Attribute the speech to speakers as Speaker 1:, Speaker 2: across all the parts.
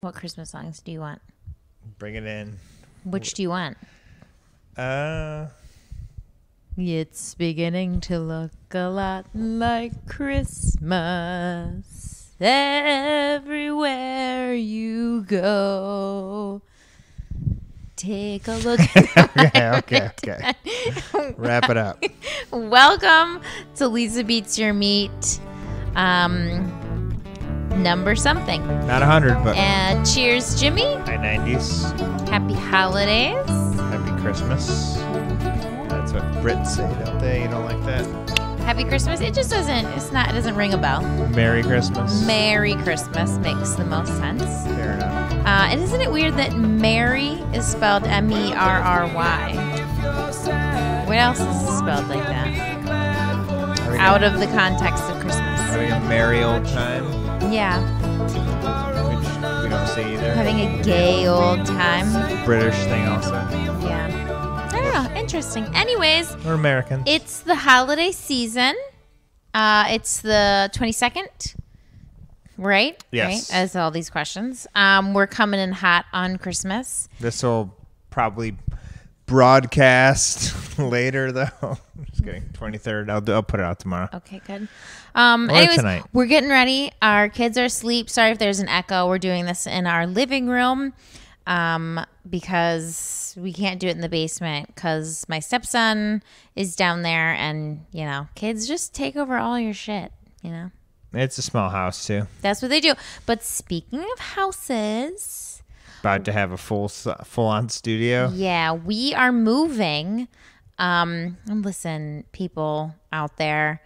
Speaker 1: What Christmas songs do you want?
Speaker 2: Bring it in.
Speaker 1: Which do you want?
Speaker 2: Uh,
Speaker 1: It's beginning to look a lot like Christmas everywhere you go. Take a look.
Speaker 2: okay. Wrap it up.
Speaker 1: Welcome to Lisa Beats Your Meat. Number something.
Speaker 2: Not 100, but
Speaker 1: And cheers, Jimmy.
Speaker 2: high 90s.
Speaker 1: Happy holidays.
Speaker 2: Happy Christmas. That's what Brits say, don't they? You don't like that?
Speaker 1: Happy Christmas. It just doesn't, it doesn't ring a bell.
Speaker 2: Merry Christmas.
Speaker 1: Merry Christmas makes the most sense.
Speaker 2: Fair enough.
Speaker 1: And isn't it weird that Mary is spelled M-E-R-R-Y? What else is spelled like that? Out of the context of Christmas.
Speaker 2: Having a merry old time,
Speaker 1: Yeah.
Speaker 2: which we don't say either.
Speaker 1: Having a gay old time.
Speaker 2: British thing also.
Speaker 1: Yeah. I don't know. Interesting. Anyways,
Speaker 2: We're Americans.
Speaker 1: it's the holiday season. It's the 22nd. Right?
Speaker 2: Yes.
Speaker 1: Right? As all these questions. We're coming in hot on Christmas.
Speaker 2: This will probably broadcast later, though. Just kidding. 23rd. I'll put it out tomorrow.
Speaker 1: Okay, good. Anyways,
Speaker 2: tonight.
Speaker 1: we're getting ready. Our kids are asleep. Sorry if there's an echo. We're doing this in our living room because we can't do it in the basement because my stepson is down there and, you know, kids just take over all your shit, you know.
Speaker 2: It's a small house, too.
Speaker 1: That's what they do. But speaking of houses,
Speaker 2: About to have a full-on studio.
Speaker 1: yeah, we are moving. And listen, people out there,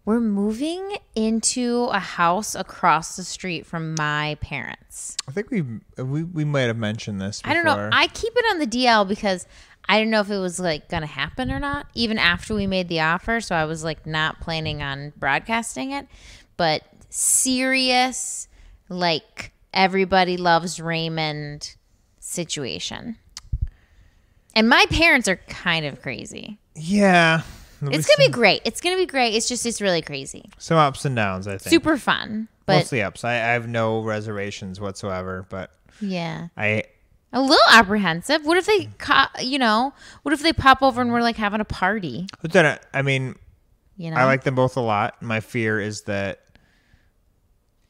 Speaker 1: we're moving into a house across the street from my parents.
Speaker 2: I think we might have mentioned this before.
Speaker 1: I don't know. I keep it on the DL because I didn't know if it was like going to happen or not, even after we made the offer. So I was like not planning on broadcasting it. But serious, like everybody loves Raymond situation. And my parents are kind of crazy.
Speaker 2: Yeah.
Speaker 1: It's going to be great. It's going to be great. It's really crazy.
Speaker 2: Some ups and downs, I think.
Speaker 1: Super fun. But
Speaker 2: Mostly ups. I have no reservations whatsoever, but
Speaker 1: yeah.
Speaker 2: I
Speaker 1: A little apprehensive. What if they, what if they pop over and we're like having a party?
Speaker 2: but then I mean,
Speaker 1: You know?
Speaker 2: I like them both a lot. My fear is that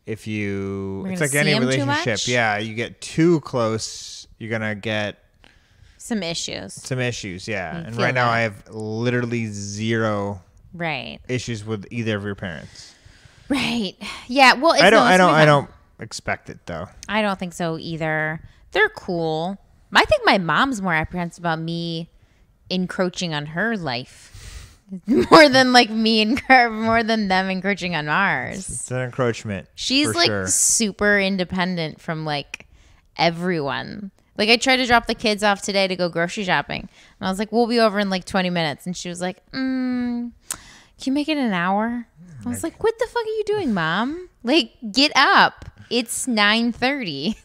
Speaker 2: if you,
Speaker 1: We're
Speaker 2: it's
Speaker 1: gonna
Speaker 2: like any
Speaker 1: see 'em too
Speaker 2: relationship.
Speaker 1: much?
Speaker 2: Yeah, you get too close, you're gonna get
Speaker 1: Some issues.
Speaker 2: some issues. Yeah,
Speaker 1: You
Speaker 2: and
Speaker 1: feel
Speaker 2: right now
Speaker 1: that.
Speaker 2: I have literally zero
Speaker 1: Right.
Speaker 2: issues with either of your parents.
Speaker 1: Right. Yeah. Well, it's
Speaker 2: I
Speaker 1: gonna be fun.
Speaker 2: don't expect it though.
Speaker 1: I don't think so either. They're cool. I think my mom's more apprehensive about me encroaching on her life more than like more than them encroaching on ours.
Speaker 2: It's an encroachment.
Speaker 1: She's
Speaker 2: for
Speaker 1: like
Speaker 2: sure.
Speaker 1: super independent from like everyone. Like I tried to drop the kids off today to go grocery shopping. And I was like, we'll be over in like 20 minutes. And she was like, can you make it an hour? I was like, what the fuck are you doing, Mom? Like, get up. It's 9:30.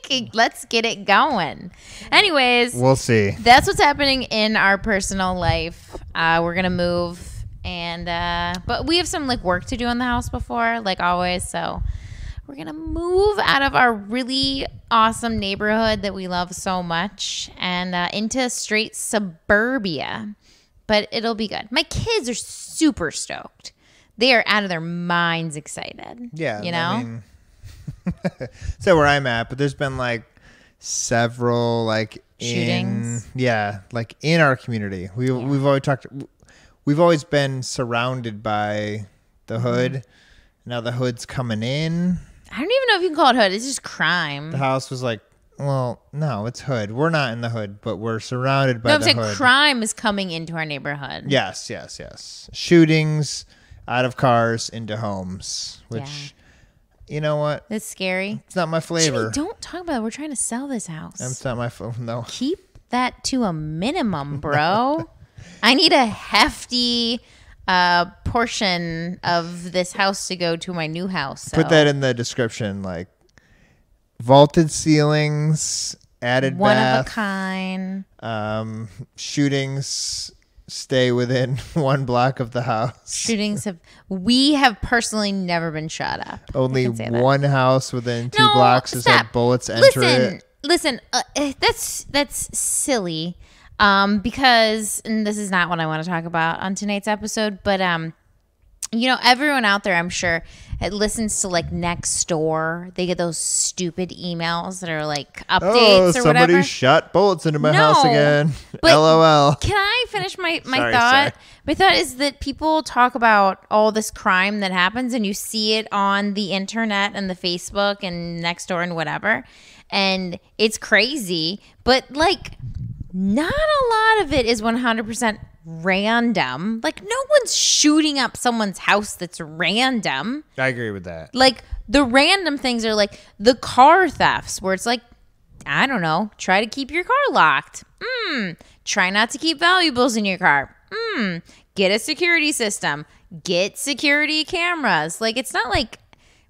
Speaker 1: Like, let's get it going. Anyways,
Speaker 2: We'll see.
Speaker 1: that's what's happening in our personal life. We're gonna move, and but we have some like work to do in the house before, like always. So we're gonna move out of our really awesome neighborhood that we love so much, and into straight suburbia. But it'll be good. My kids are super stoked. They are out of their minds excited.
Speaker 2: Yeah,
Speaker 1: you know.
Speaker 2: I mean, so where I'm at, but there's been like several like
Speaker 1: Shootings?
Speaker 2: like in our community. We've always been surrounded by the hood. Now the hood's coming in.
Speaker 1: I don't even know if you can call it hood. It's just crime.
Speaker 2: The house was like, well, no, it's hood. We're not in the hood, but we're surrounded by
Speaker 1: No, I'm
Speaker 2: the
Speaker 1: saying
Speaker 2: hood.
Speaker 1: crime is coming into our neighborhood.
Speaker 2: Yes. Shootings out of cars into homes, which, you know what?
Speaker 1: That's scary.
Speaker 2: It's not my flavor.
Speaker 1: Jimmy, don't talk about it. We're trying to sell this house.
Speaker 2: It's not my no.
Speaker 1: Keep that to a minimum, bro. I need a hefty portion of this house to go to my new house. So.
Speaker 2: Put that in the description, like vaulted ceilings, added
Speaker 1: one
Speaker 2: bath,
Speaker 1: of a kind.
Speaker 2: shootings stay within 1 block of the house.
Speaker 1: Shootings we have personally never been shot up.
Speaker 2: Only one house within 2 blocks has had bullets enter it.
Speaker 1: Listen, that's silly. Because, and this is not what I want to talk about on tonight's episode, but everyone out there, I'm sure, listens to like Nextdoor. They get those stupid emails that are like updates or whatever.
Speaker 2: Somebody shot bullets into my house again. LOL.
Speaker 1: Can I finish my thought? Sorry. My thought is that people talk about all this crime that happens, and you see it on the internet and the Facebook and Nextdoor and whatever, and it's crazy. But like, not a lot of it is 100% random. Like, no one's shooting up someone's house that's random.
Speaker 2: I agree with that.
Speaker 1: Like, the random things are like the car thefts, where it's like, I don't know, try to keep your car locked. Try not to keep valuables in your car. Get a security system. Get security cameras. Like, it's not like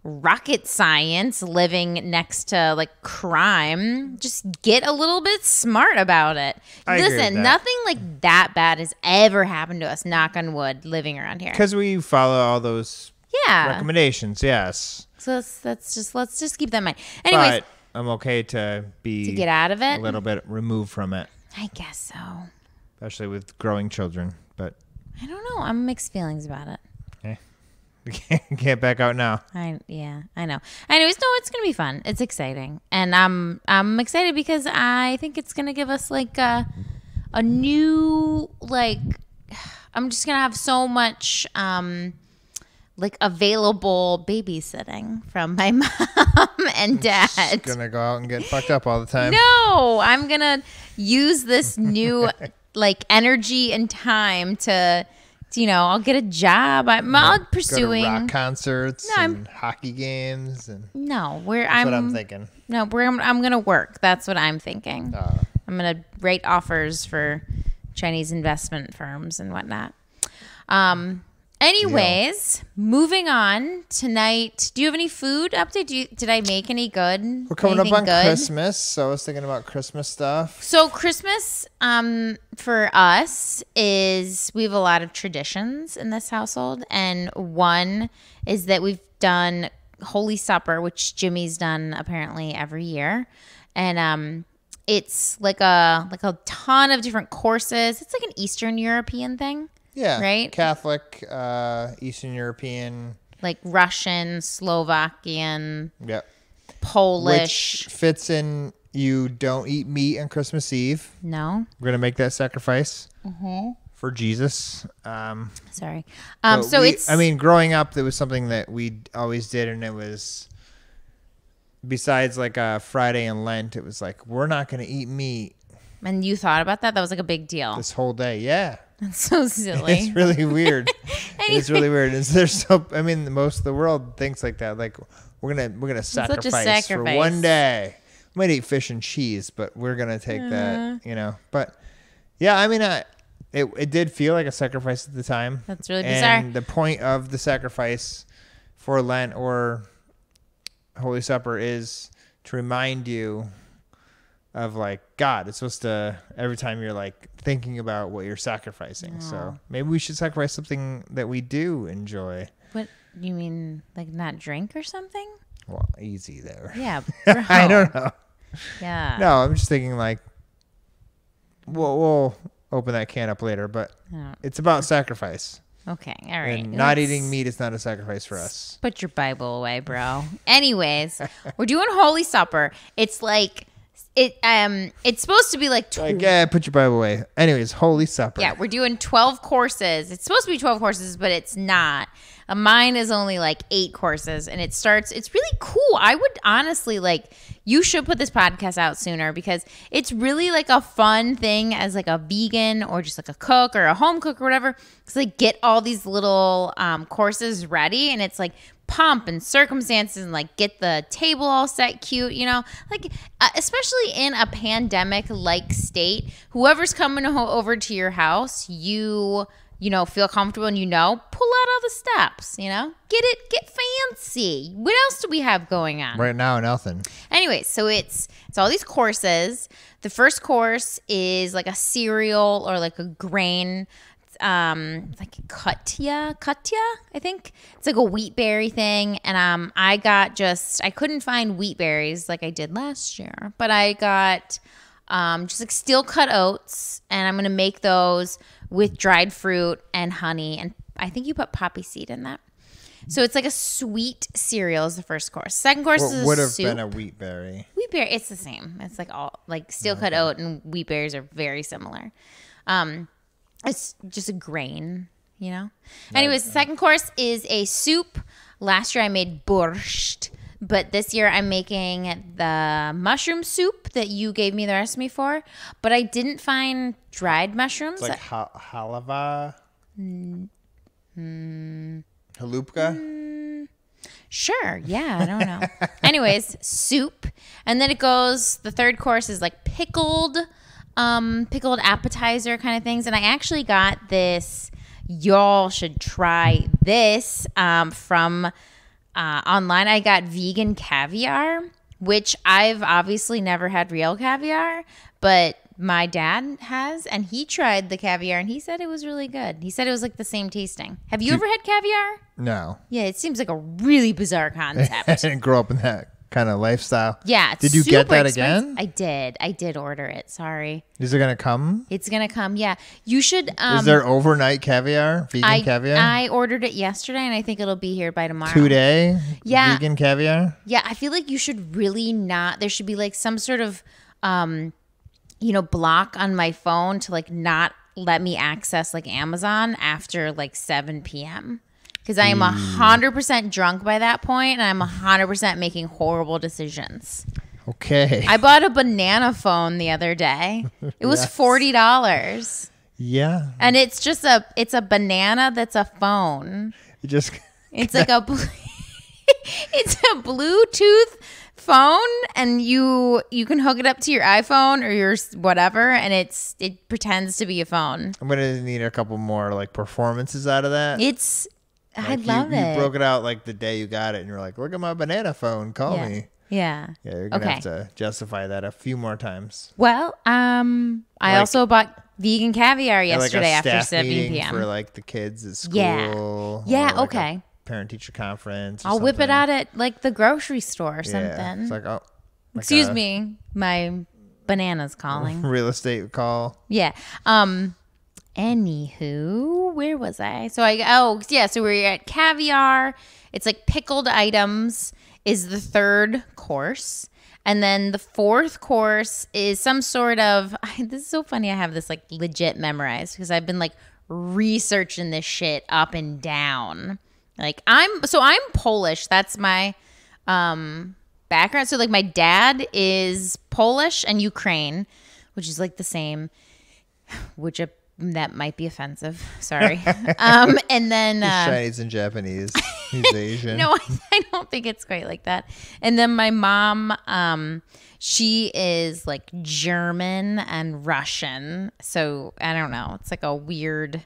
Speaker 1: rocket science living next to like crime. Just get a little bit smart about it. Listen, nothing like that bad has ever happened to us, knock on wood, living around here.
Speaker 2: Because we follow all those recommendations, yes.
Speaker 1: So let's just keep that in mind. Anyways,
Speaker 2: but I'm okay to
Speaker 1: get out of it,
Speaker 2: a little bit removed from it.
Speaker 1: I guess so.
Speaker 2: Especially with growing children, but
Speaker 1: I don't know. I'm mixed feelings about it.
Speaker 2: We can't back out now.
Speaker 1: I know. Anyways, no, it's gonna be fun. It's exciting, and I'm excited because I think it's gonna give us like a new, like, I'm just gonna have so much like available babysitting from my mom and dad.
Speaker 2: Just gonna go out and get fucked up all the time.
Speaker 1: No, I'm gonna use this new like energy and time to. I'll get a job. I'm pursuing
Speaker 2: go to rock concerts and hockey games. And
Speaker 1: that's what
Speaker 2: I'm thinking.
Speaker 1: No, I'm gonna work. That's what I'm thinking. I'm gonna write offers for Chinese investment firms and whatnot. Anyways, moving on tonight. Do you have any food update? Did I make any good?
Speaker 2: We're coming up on Christmas, so I was thinking about Christmas stuff.
Speaker 1: So Christmas, for us is we have a lot of traditions in this household, and one is that we've done Holy Supper, which Jimmy's done apparently every year, and it's like a ton of different courses. It's like an Eastern European thing.
Speaker 2: Yeah.
Speaker 1: Right?
Speaker 2: Catholic, Eastern European.
Speaker 1: Like Russian, Slovakian.
Speaker 2: Yep.
Speaker 1: Polish.
Speaker 2: Which fits in, you don't eat meat on Christmas Eve.
Speaker 1: No.
Speaker 2: We're going to make that sacrifice for Jesus.
Speaker 1: Sorry.
Speaker 2: Growing up, there was something that we always did, and it was, besides like a Friday and Lent, it was like, we're not going to eat meat.
Speaker 1: And you thought about that? That was like a big deal.
Speaker 2: This whole day, yeah.
Speaker 1: That's so silly.
Speaker 2: It's really weird. It's really weird. Most of the world thinks like that. Like, we're gonna sacrifice for one day. We might eat fish and cheese, but we're gonna take that. But yeah, it did feel like a sacrifice at the time.
Speaker 1: That's really bizarre.
Speaker 2: And the point of the sacrifice for Lent or Holy Supper is to remind you of like God. It's supposed to, every time you're like thinking about what you're sacrificing. So maybe we should sacrifice something that we do enjoy.
Speaker 1: What you mean, like not drink or something?
Speaker 2: Well, easy there.
Speaker 1: Yeah, bro.
Speaker 2: I don't know.
Speaker 1: Yeah.
Speaker 2: No, I'm just thinking like we'll open that can up later, but it's about sacrifice.
Speaker 1: Okay, all right.
Speaker 2: And not eating meat is not a sacrifice for us.
Speaker 1: Put your Bible away, bro. Anyways, we're doing Holy Supper. It's like it's supposed to be like
Speaker 2: put your Bible away. Anyways, Holy Supper.
Speaker 1: Yeah, we're doing 12 courses. It's supposed to be 12 courses, but it's not. Mine is only like 8 courses, and it's really cool. I would honestly you should put this podcast out sooner, because it's really like a fun thing as like a vegan or just like a cook or a home cook or whatever. Because like get all these little courses ready, and it's like pomp and circumstances, and like get the table all set cute, especially in a pandemic like state, whoever's coming over to your house, you feel comfortable and pull out all the stops, get fancy. What else do we have going on?
Speaker 2: Right now, nothing.
Speaker 1: Anyway, so it's all these courses. The first course is like a cereal or like a grain, like Katya, I think. It's like a wheat berry thing. And I couldn't find wheat berries like I did last year, but I got just like steel cut oats, and I'm going to make those with dried fruit and honey. And I think you put poppy seed in that. So it's like a sweet cereal is the first course. Second course is a soup.
Speaker 2: Would have been a wheat berry.
Speaker 1: Wheat berry, it's the same. It's like all like steel cut oat and wheat berries are very similar. It's just a grain, Anyways, the second course is a soup. Last year I made borscht, but this year I'm making the mushroom soup that you gave me the recipe for. But I didn't find dried mushrooms.
Speaker 2: It's like halava. Halupka?
Speaker 1: Sure. Yeah, I don't know. Anyways, soup. And then the third course is like pickled appetizer kind of things. And I actually got this, y'all should try this from online. I got vegan caviar, which I've obviously never had real caviar, but my dad has, and he tried the caviar, and he said it was really good. He said it was like the same tasting. Have you ever had caviar?
Speaker 2: No.
Speaker 1: Yeah, it seems like a really bizarre concept.
Speaker 2: I didn't grow up in that kind of lifestyle.
Speaker 1: Yeah.
Speaker 2: Did you get that again?
Speaker 1: I did. I did order it. Sorry.
Speaker 2: Is it going to come?
Speaker 1: It's going to come. Yeah. You should.
Speaker 2: Is there overnight caviar? Vegan caviar?
Speaker 1: I ordered it yesterday, and I think it'll be here by tomorrow.
Speaker 2: 2-day?
Speaker 1: Yeah.
Speaker 2: Vegan caviar?
Speaker 1: Yeah. I feel like you should really not. There should be like some sort of, block on my phone to like not let me access like Amazon after like 7 p.m. Because I am 100% drunk by that point, and I'm 100% making horrible decisions.
Speaker 2: Okay.
Speaker 1: I bought a banana phone the other day. It was $40.
Speaker 2: Yeah.
Speaker 1: And it's a banana that's a phone. It's like it's a Bluetooth phone, and you can hook it up to your iPhone or your whatever, and it pretends to be a phone.
Speaker 2: I'm gonna need a couple more like performances out of that.
Speaker 1: I love it.
Speaker 2: You broke it out like the day you got it, and you're like, "Look at my banana phone, call me."
Speaker 1: Yeah.
Speaker 2: Yeah, you're gonna have to justify that a few more times.
Speaker 1: Well, I also bought vegan caviar yesterday after 7 p.m.
Speaker 2: for like the kids at school.
Speaker 1: Yeah.
Speaker 2: Like
Speaker 1: okay.
Speaker 2: Parent-teacher conference.
Speaker 1: I'll whip it out at like the grocery store or something.
Speaker 2: Yeah. It's like,
Speaker 1: excuse me, my banana's calling.
Speaker 2: Real estate call.
Speaker 1: Yeah. Anywho, where was I? So we're at caviar. It's like pickled items is the third course. And then the fourth course is some sort of, this is so funny. I have this like legit memorized because I've been like researching this shit up and down. Like I'm Polish. That's my background. So like my dad is Polish and Ukraine, which is like the same, that might be offensive. Sorry. And then
Speaker 2: Chinese and Japanese. He's Asian.
Speaker 1: No, I don't think it's quite like that. And then my mom, she is like German and Russian. So I don't know. It's like a weird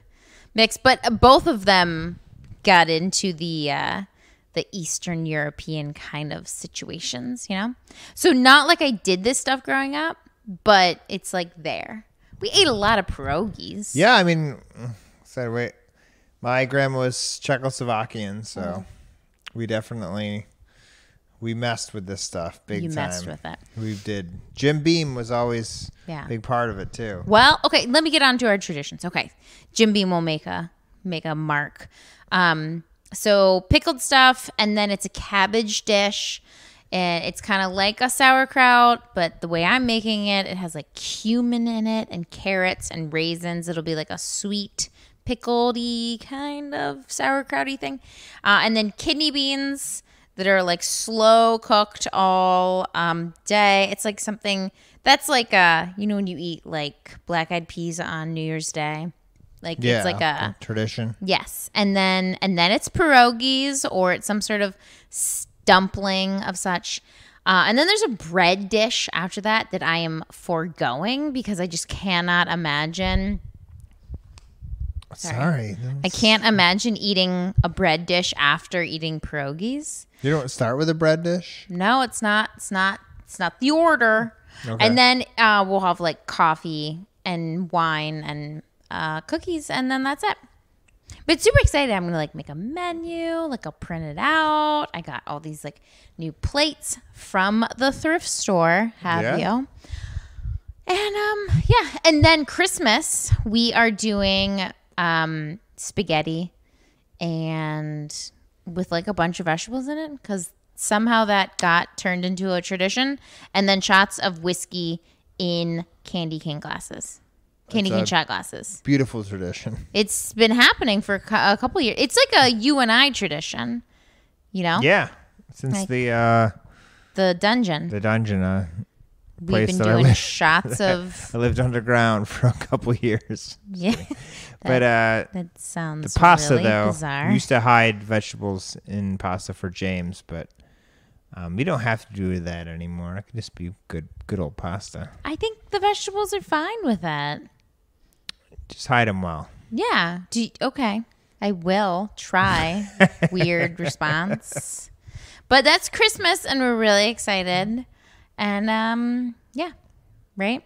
Speaker 1: mix. But both of them got into the Eastern European kind of situations, So not like I did this stuff growing up, but it's like there. We ate a lot of pierogies.
Speaker 2: Yeah, I mean, my grandma was Czechoslovakian, so we messed with this stuff big time.
Speaker 1: You messed with it.
Speaker 2: We did. Jim Beam was always a big part of it too.
Speaker 1: Well, okay, let me get on to our traditions. Okay, Jim Beam will make a mark. So pickled stuff, and then it's a cabbage dish. And it's kind of like a sauerkraut, but the way I'm making it, it has like cumin in it and carrots and raisins. It'll be like a sweet, pickledy kind of sauerkrauty thing. And then kidney beans that are like slow cooked all day. It's like something that's like when you eat like black-eyed peas on New Year's Day. It's like a
Speaker 2: tradition.
Speaker 1: Yes. And then it's pierogies, or it's some sort of dumpling of such. And then there's a bread dish after that I am foregoing because I just cannot imagine
Speaker 2: Sorry.
Speaker 1: I can't imagine eating a bread dish after eating pierogies.
Speaker 2: You don't start with a bread dish?
Speaker 1: No, it's not. It's not the order.
Speaker 2: Okay.
Speaker 1: And then we'll have like coffee and wine and cookies, and then that's it. But super excited. I'm gonna like make a menu. Like I'll print it out. I got all these like new plates from the thrift store. Have you? And yeah. And then Christmas, we are doing spaghetti and with like a bunch of vegetables in it because somehow that got turned into a tradition. And then shots of whiskey in candy cane glasses. Candy cane shot glasses.
Speaker 2: Beautiful tradition.
Speaker 1: It's been happening for a couple years. It's like a you and I tradition, you know?
Speaker 2: Yeah. Since
Speaker 1: like
Speaker 2: the
Speaker 1: dungeon.
Speaker 2: The dungeon
Speaker 1: We've been doing shots of...
Speaker 2: I lived underground for a couple years.
Speaker 1: Yeah.
Speaker 2: That
Speaker 1: sounds
Speaker 2: the pasta,
Speaker 1: really
Speaker 2: though,
Speaker 1: bizarre.
Speaker 2: we used to hide vegetables in pasta for James, but we don't have to do that anymore. It can just be good old pasta.
Speaker 1: I think the vegetables are fine with that.
Speaker 2: Just hide them well.
Speaker 1: Yeah. Okay. I will try. Weird response. But that's Christmas, and we're really excited. And, yeah. Right?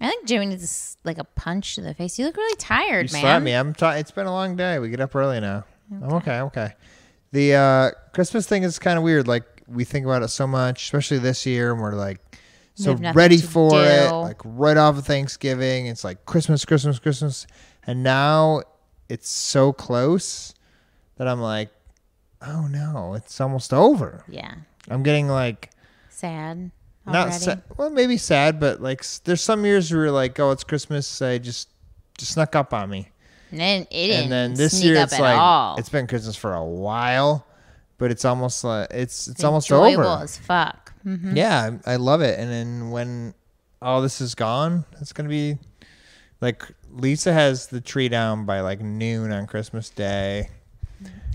Speaker 1: I think Jimmy needs like a punch to the face. You look really tired,
Speaker 2: You
Speaker 1: man.
Speaker 2: slapped me. It's been a long day. We get up early now. Okay. I'm okay. The Christmas thing is kind of weird. Like, we think about it so much, especially this year, and we're like so ready for it. Like right off of Thanksgiving, it's like Christmas, and now it's so close that I'm like, oh no, it's almost over.
Speaker 1: Yeah.
Speaker 2: I'm getting like
Speaker 1: sad. Already.
Speaker 2: Not sad. Well, maybe sad, but like there's some years where you're like, oh, it's Christmas. I just snuck up on me.
Speaker 1: And it didn't.
Speaker 2: And then this year it's like it's been Christmas for a while. But it's almost like it's almost
Speaker 1: enjoyable
Speaker 2: over.
Speaker 1: As fuck. Mm-hmm.
Speaker 2: Yeah, I love it. And then when all this is gone, it's gonna be like Lisa has the tree down by like noon on Christmas Day.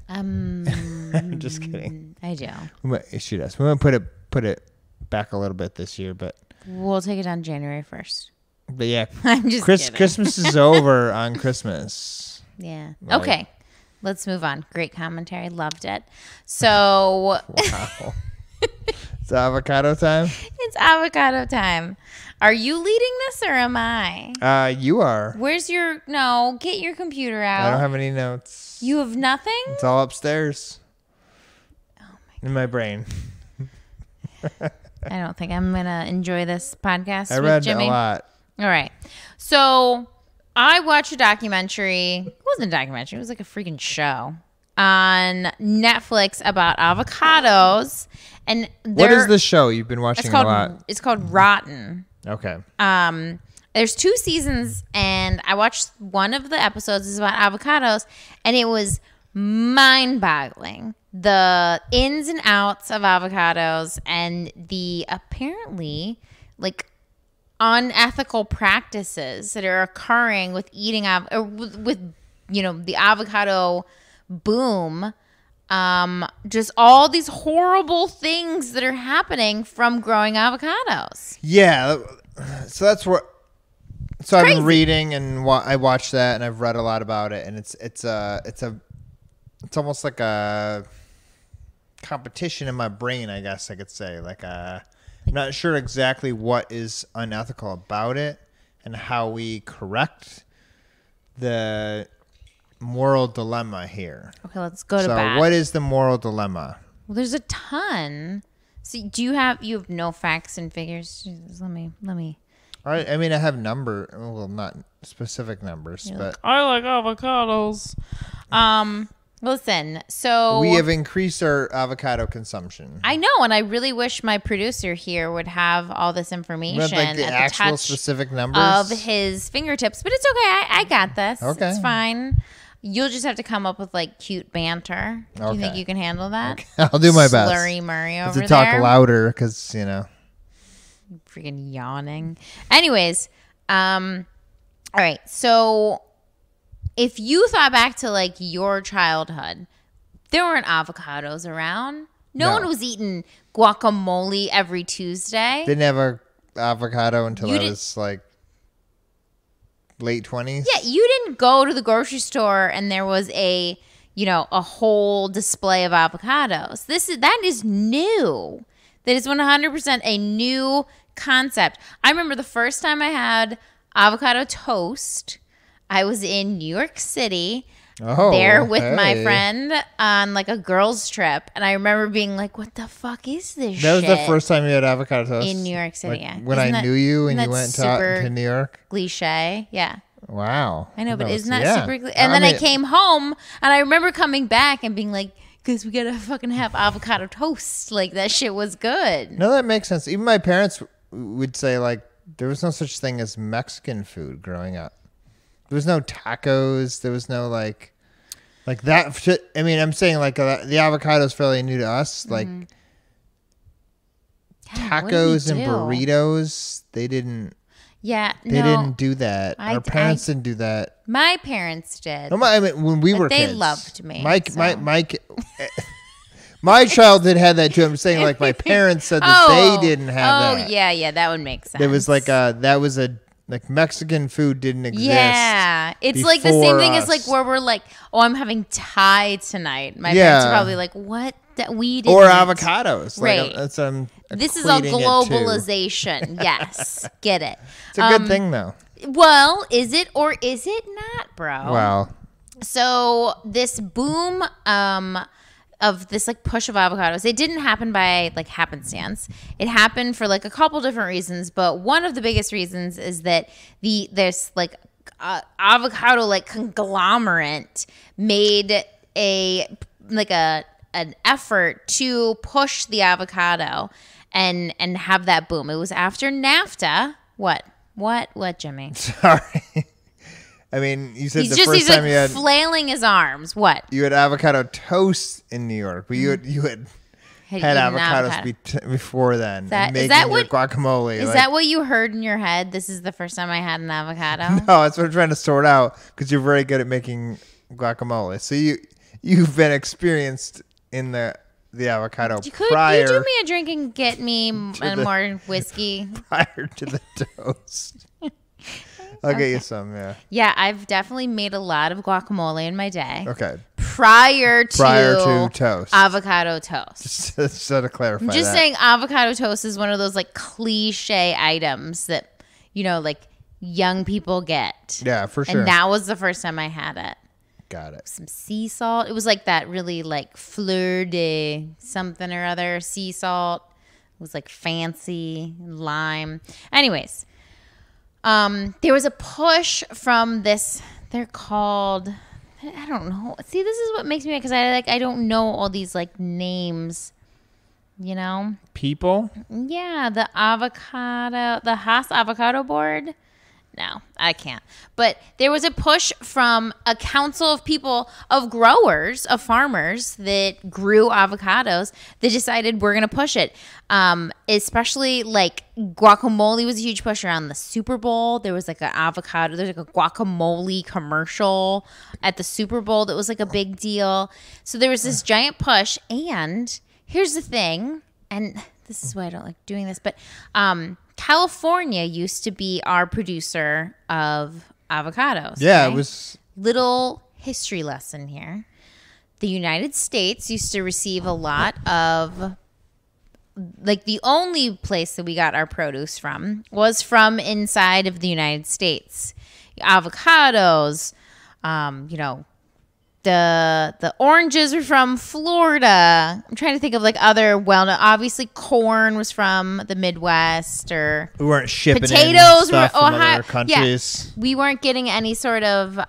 Speaker 2: Just kidding.
Speaker 1: I do.
Speaker 2: She does. We're gonna put it back a little bit this year, but
Speaker 1: we'll take it down January 1st.
Speaker 2: But yeah,
Speaker 1: I'm just kidding.
Speaker 2: Christmas is over on Christmas.
Speaker 1: Yeah. Like, okay. Let's move on. Great commentary. Loved it. So.
Speaker 2: Wow. It's avocado time?
Speaker 1: It's avocado time. Are you leading this or am I?
Speaker 2: You are.
Speaker 1: Where's your... No, get your computer out.
Speaker 2: I don't have any notes.
Speaker 1: You have nothing?
Speaker 2: It's all upstairs.
Speaker 1: Oh my God.
Speaker 2: In my brain.
Speaker 1: I don't think I'm going to enjoy this podcast
Speaker 2: I
Speaker 1: with
Speaker 2: read
Speaker 1: Jimmy.
Speaker 2: a lot.
Speaker 1: All right. So... I watched a documentary. It wasn't a documentary. It was like a freaking show on Netflix about avocados. And
Speaker 2: what is the show you've been watching a lot?
Speaker 1: It's called Rotten.
Speaker 2: Okay.
Speaker 1: There's 2 seasons, and I watched one of the episodes is about avocados, and it was mind-boggling. The ins and outs of avocados and the apparently like unethical practices that are occurring with eating with the avocado boom, just all these horrible things that are happening from growing avocados.
Speaker 2: Yeah, so that's what. So
Speaker 1: crazy.
Speaker 2: I've been reading and I watched that and I've read a lot about it, and it's almost like a competition in my brain, I guess I could say, like a. I'm not sure exactly what is unethical about it and how we correct the moral dilemma here.
Speaker 1: Okay, let's go to bat.
Speaker 2: So what is the moral dilemma?
Speaker 1: Well, there's a ton. So you have no facts and figures? Jesus, let me.
Speaker 2: All right, I mean, I have not specific numbers, but
Speaker 1: I like avocados. Listen, so
Speaker 2: we have increased our avocado consumption.
Speaker 1: I know, and I really wish my producer here would have all this information
Speaker 2: like the
Speaker 1: at
Speaker 2: actual
Speaker 1: the touch
Speaker 2: specific numbers
Speaker 1: of his fingertips. But it's okay. I got this.
Speaker 2: Okay,
Speaker 1: it's fine. You'll just have to come up with like cute banter. Do you think you can handle that?
Speaker 2: Okay. I'll do my best.
Speaker 1: Slurry Murray over there.
Speaker 2: To talk louder, because
Speaker 1: freaking yawning. Anyways, all right. So if you thought back to like your childhood, there weren't avocados around. No one was eating guacamole every Tuesday.
Speaker 2: Didn't have a avocado until I was like late 20s.
Speaker 1: Yeah, you didn't go to the grocery store and there was a whole display of avocados. That is new. That is 100% a new concept. I remember the first time I had avocado toast, I was in New York City there with my friend on like a girls trip. And I remember being like, what the fuck is this shit?
Speaker 2: That was the first time you had avocado toast?
Speaker 1: In New York City, yeah.
Speaker 2: When I knew you and you went to New York?
Speaker 1: Cliche, yeah.
Speaker 2: Wow.
Speaker 1: I know, but isn't that super cliche? And then I came home and I remember coming back and being like, because we gotta fucking have avocado toast. Like, that shit was good.
Speaker 2: No, that makes sense. Even my parents would say, like, there was no such thing as Mexican food growing up. There was no tacos. There was no, like that shit. I mean, I'm saying, like, the avocado is fairly new to us. Like, tacos and burritos, they didn't.
Speaker 1: Yeah,
Speaker 2: they didn't do that. Our parents didn't do that.
Speaker 1: My parents did.
Speaker 2: No, I mean, when we were kids,
Speaker 1: they loved me.
Speaker 2: My childhood had that too. I'm saying, like, my parents said that they didn't have that.
Speaker 1: Oh, yeah, that would make sense.
Speaker 2: It was like like Mexican food didn't exist.
Speaker 1: Yeah, it's like the same thing as like where we're like, oh, I'm having Thai tonight. My parents are probably like, what? That we didn't.
Speaker 2: Or avocados.
Speaker 1: Right.
Speaker 2: Like,
Speaker 1: this is a globalization. Yes, get it.
Speaker 2: It's a good thing though.
Speaker 1: Well, is it or is it not, bro?
Speaker 2: Well,
Speaker 1: so this boom of this like push of avocados, it didn't happen by like happenstance. It happened for like a couple different reasons, but one of the biggest reasons is that this like avocado like conglomerate made an effort to push the avocado and have that boom. It was after NAFTA. What, Jimmy?
Speaker 2: Sorry. I mean, you said he's time you had
Speaker 1: flailing his arms. What?
Speaker 2: You had avocado toast in New York, but you had avocados before then.
Speaker 1: Is that what
Speaker 2: guacamole?
Speaker 1: Is that what you heard in your head? This is the first time I had an avocado.
Speaker 2: No, that's what I'm trying to sort out because you're very good at making guacamole. So you've been experienced in the avocado prior.
Speaker 1: Could you do me a drink and get me more whiskey
Speaker 2: prior to the toast? I'll get you some, yeah.
Speaker 1: Yeah, I've definitely made a lot of guacamole in my day.
Speaker 2: Okay.
Speaker 1: Prior to
Speaker 2: toast.
Speaker 1: Avocado toast.
Speaker 2: Just to clarify
Speaker 1: I'm just saying avocado toast is one of those like cliche items that, like young people get.
Speaker 2: Yeah, for sure.
Speaker 1: And that was the first time I had it.
Speaker 2: Got it.
Speaker 1: Some sea salt. It was like that really like fleur de something or other sea salt. It was like fancy lime. Anyways. There was a push from this. They're called. I don't know. See, this is what makes me mad because I don't know all these like names.
Speaker 2: People.
Speaker 1: Yeah, the Haas Avocado Board. No, I can't. But there was a push from a council of people, of growers, of farmers that grew avocados that decided we're going to push it. Especially like guacamole was a huge push around the Super Bowl. There was like an avocado, there's like a guacamole commercial at the Super Bowl that was like a big deal. So there was this giant push. And here's the thing, and this is why I don't like doing this, but California used to be our producer of avocados.
Speaker 2: Yeah,
Speaker 1: okay?
Speaker 2: It was.
Speaker 1: Little history lesson here. The United States used to receive a lot of, like, the only place that we got our produce from was from inside of the United States. Avocados, the oranges were from Florida. I'm trying to think of like other obviously corn was from the Midwest, or
Speaker 2: we weren't shipping
Speaker 1: potatoes
Speaker 2: stuff
Speaker 1: were
Speaker 2: from other countries.
Speaker 1: Yeah, we weren't getting any sort of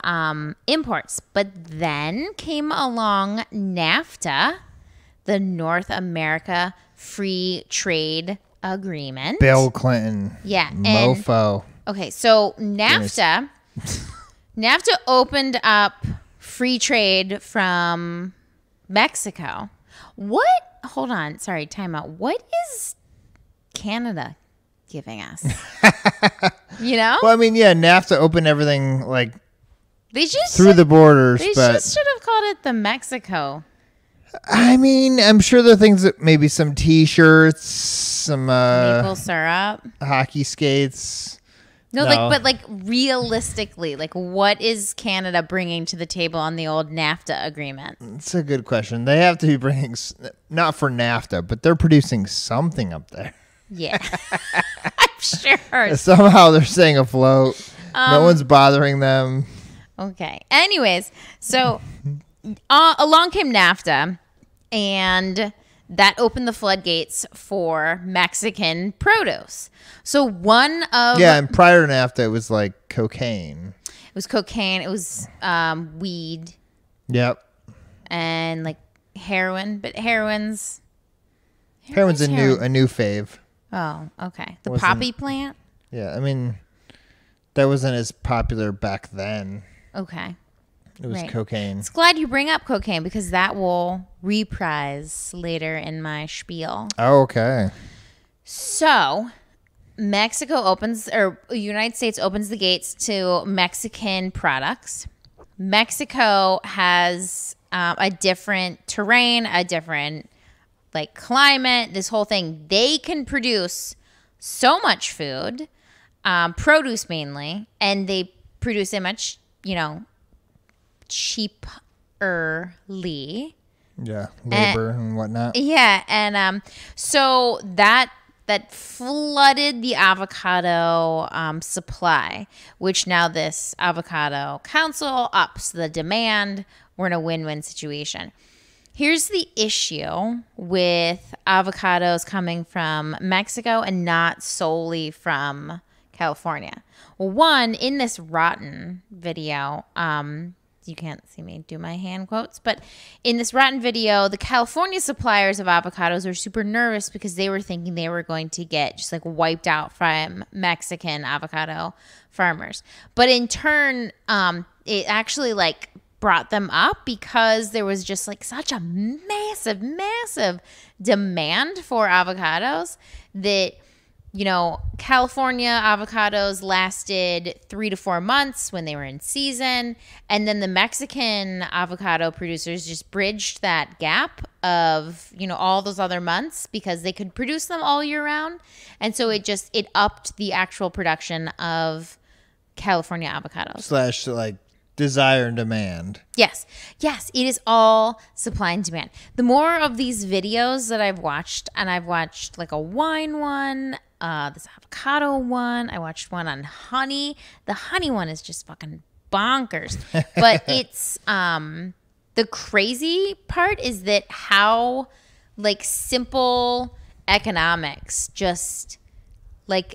Speaker 1: imports. But then came along NAFTA, the North America Free Trade Agreement.
Speaker 2: Bill Clinton.
Speaker 1: Yeah.
Speaker 2: Mofo.
Speaker 1: Okay, so NAFTA opened up free trade from Mexico. Hold on. Sorry, time out. What is Canada giving us?
Speaker 2: Well, I mean, yeah, NAFTA opened everything like
Speaker 1: they just
Speaker 2: through the borders.
Speaker 1: They just should have called it the Mexico.
Speaker 2: I mean, I'm sure there are things that maybe some T-shirts, some
Speaker 1: maple syrup,
Speaker 2: hockey skates.
Speaker 1: No, but realistically, like what is Canada bringing to the table on the old NAFTA agreement?
Speaker 2: It's a good question. They have to be bringing, not for NAFTA, but they're producing something up there.
Speaker 1: Yeah, I'm sure.
Speaker 2: Somehow they're staying afloat. No one's bothering them.
Speaker 1: Okay. Anyways, so along came NAFTA, and that opened the floodgates for Mexican produce. So
Speaker 2: and prior to NAFTA, it was like cocaine.
Speaker 1: It was cocaine. It was weed.
Speaker 2: Yep.
Speaker 1: And like heroin, but heroin's
Speaker 2: a new fave.
Speaker 1: Oh, okay. The poppy plant.
Speaker 2: Yeah, I mean, that wasn't as popular back then.
Speaker 1: Okay.
Speaker 2: It was cocaine.
Speaker 1: It's glad you bring up cocaine because that will reprise later in my spiel.
Speaker 2: Oh, okay.
Speaker 1: So, United States opens the gates to Mexican products. Mexico has a different terrain, a different like climate, this whole thing. They can produce so much food, produce mainly, and they produce it much, cheaperly.
Speaker 2: Yeah, labor and whatnot.
Speaker 1: Yeah, and so that flooded the avocado supply, which now this avocado council ups the demand. We're in a win-win situation. Here's the issue with avocados coming from Mexico and not solely from California. Well, one, in this rotten video, you can't see me do my hand quotes, but in this rotten video, the California suppliers of avocados were super nervous because they were thinking they were going to get just like wiped out from Mexican avocado farmers. But in turn, it actually like brought them up because there was just like such a massive demand for avocados that, California avocados lasted 3 to 4 months when they were in season. And then the Mexican avocado producers just bridged that gap of, all those other months because they could produce them all year round. And so it upped the actual production of California avocados.
Speaker 2: / desire and demand.
Speaker 1: Yes, it is all supply and demand. The more of these videos that I've watched, and I've watched like a wine one, this avocado one, I watched one on honey. The honey one is just fucking bonkers. But it's the crazy part is that how like simple economics just like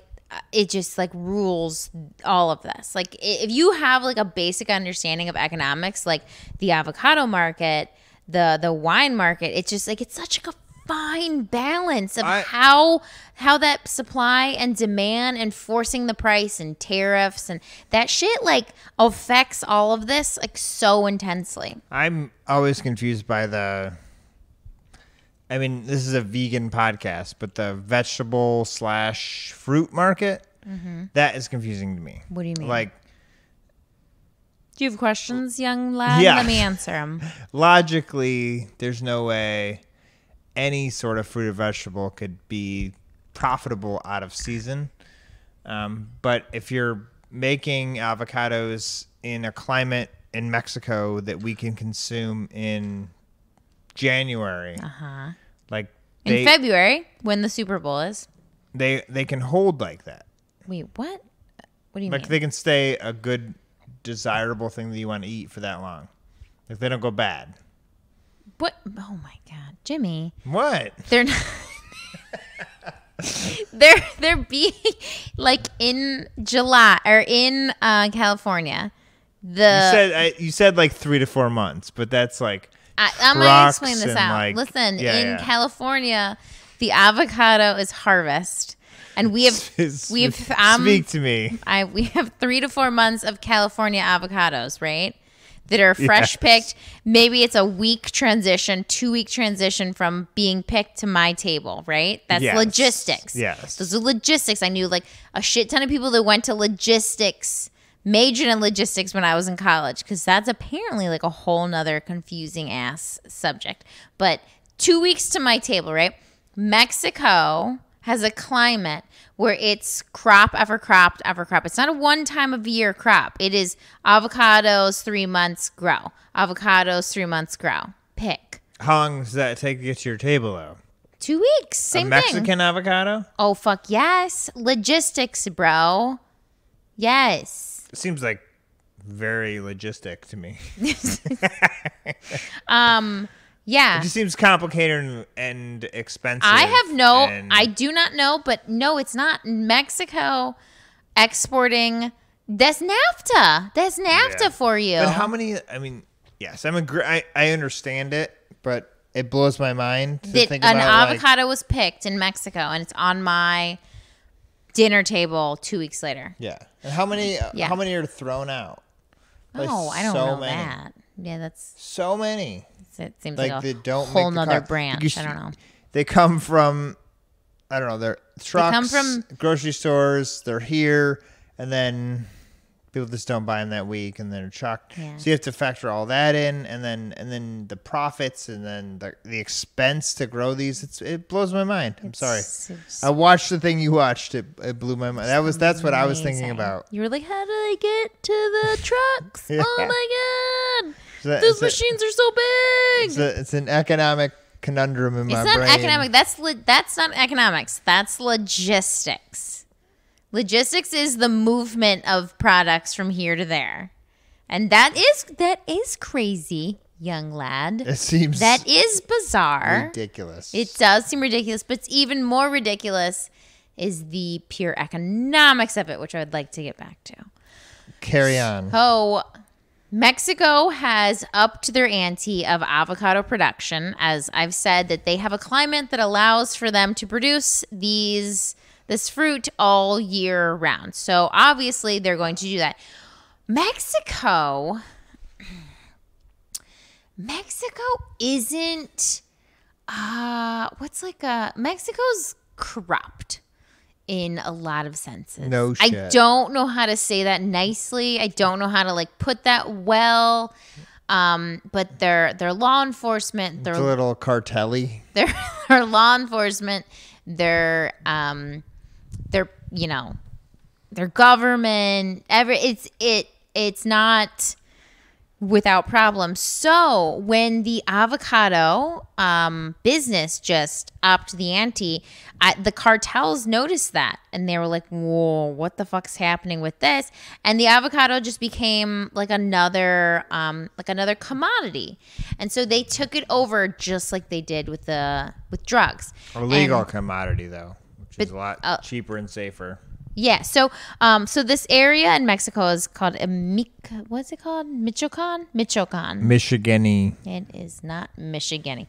Speaker 1: it just like rules all of this. Like if you have like a basic understanding of economics, like the avocado market, the wine market, it's just like it's such like a fine balance of how that supply and demand and forcing the price and tariffs and that shit like affects all of this like so intensely.
Speaker 2: I'm always confused by this is a vegan podcast, but the vegetable / fruit market, that is confusing to me.
Speaker 1: What do you mean?
Speaker 2: Like,
Speaker 1: do you have questions, young lad?
Speaker 2: Yeah.
Speaker 1: Let me answer them.
Speaker 2: Logically, there's no way any sort of fruit or vegetable could be profitable out of season. But if you're making avocados in a climate in Mexico that we can consume in January, like
Speaker 1: in February when the Super Bowl is,
Speaker 2: they can hold like that.
Speaker 1: Wait, what? What do you mean?
Speaker 2: Like they can stay a good, desirable thing that you want to eat for that long. Like they don't go bad.
Speaker 1: What? Oh my God, Jimmy!
Speaker 2: What?
Speaker 1: They're not. they're being like in July or in California.
Speaker 2: You said like 3 to 4 months, but that's like.
Speaker 1: I'm gonna explain this out. Listen, in California, the avocado is harvest, and we have
Speaker 2: speak to me.
Speaker 1: We have 3 to 4 months of California avocados, right? That are fresh picked. Maybe it's a 2-week transition from being picked to my table, right? That's logistics.
Speaker 2: Yes,
Speaker 1: those are logistics. I knew like a shit ton of people that went to logistics. Majored in logistics when I was in college because that's apparently like a whole nother confusing ass subject. But 2 weeks to my table, right? Mexico has a climate where it's crop after crop after crop. It's not a one time of year crop. It is avocados 3 months grow. Avocados 3 months grow. Pick.
Speaker 2: How long does that take to get to your table, though?
Speaker 1: 2 weeks. Same
Speaker 2: a Mexican
Speaker 1: thing.
Speaker 2: avocado?
Speaker 1: Oh, fuck yes. Logistics, bro. Yes.
Speaker 2: It seems like very logistic to me.
Speaker 1: Yeah.
Speaker 2: It just seems complicated and expensive.
Speaker 1: I do not know, but no, it's not. Mexico exporting. That's NAFTA. That's NAFTA for you.
Speaker 2: But how many? I mean, yes, I understand it, but it blows my mind to think about. An
Speaker 1: avocado was picked in Mexico, and it's on my dinner table 2 weeks later.
Speaker 2: Yeah. And how many? How many are thrown out?
Speaker 1: Oh, I don't know that. Yeah, that's
Speaker 2: so many.
Speaker 1: It seems like
Speaker 2: they don't
Speaker 1: whole
Speaker 2: make
Speaker 1: nother branch. I don't know.
Speaker 2: They come from, I don't know, they're trucks, they come from grocery stores. They're here, and then people just don't buy them that week, and they're chucked. Yeah. So you have to factor all that in, and then the profits, and then the expense to grow these. It blows my mind. I'm sorry. I watched the thing you watched. It blew my mind. That's what I was thinking about.
Speaker 1: You were like, how did I get to the trucks? Yeah. Oh my god. Those machines are so big.
Speaker 2: It's an economic conundrum in my brain. It's not
Speaker 1: economic. That's not economics. That's logistics. Logistics is the movement of products from here to there, and that is crazy, young lad.
Speaker 2: It seems
Speaker 1: that is bizarre,
Speaker 2: ridiculous.
Speaker 1: It does seem ridiculous, but it's even more ridiculous is the pure economics of it, which I would like to get back to.
Speaker 2: Carry on.
Speaker 1: Oh. Mexico has upped their ante of avocado production. As I've said, that they have a climate that allows for them to produce this fruit all year round. So obviously they're going to do that. Mexico isn't Mexico's corrupt in a lot of senses.
Speaker 2: No shit.
Speaker 1: I don't know how to say that nicely. I don't know how to put that well. But their law enforcement,
Speaker 2: it's a little cartel-y.
Speaker 1: Their law enforcement, their government, it's not without problem. So when the avocado business just upped the ante, the cartels noticed that, and they were like, whoa, what the fuck's happening with this? And the avocado just became like another commodity. And so they took it over just like they did with drugs.
Speaker 2: A legal commodity, though, which is a lot cheaper and safer.
Speaker 1: Yeah. So this area in Mexico is called what's it called? Michoacan?
Speaker 2: Michigany.
Speaker 1: It is not Michigany.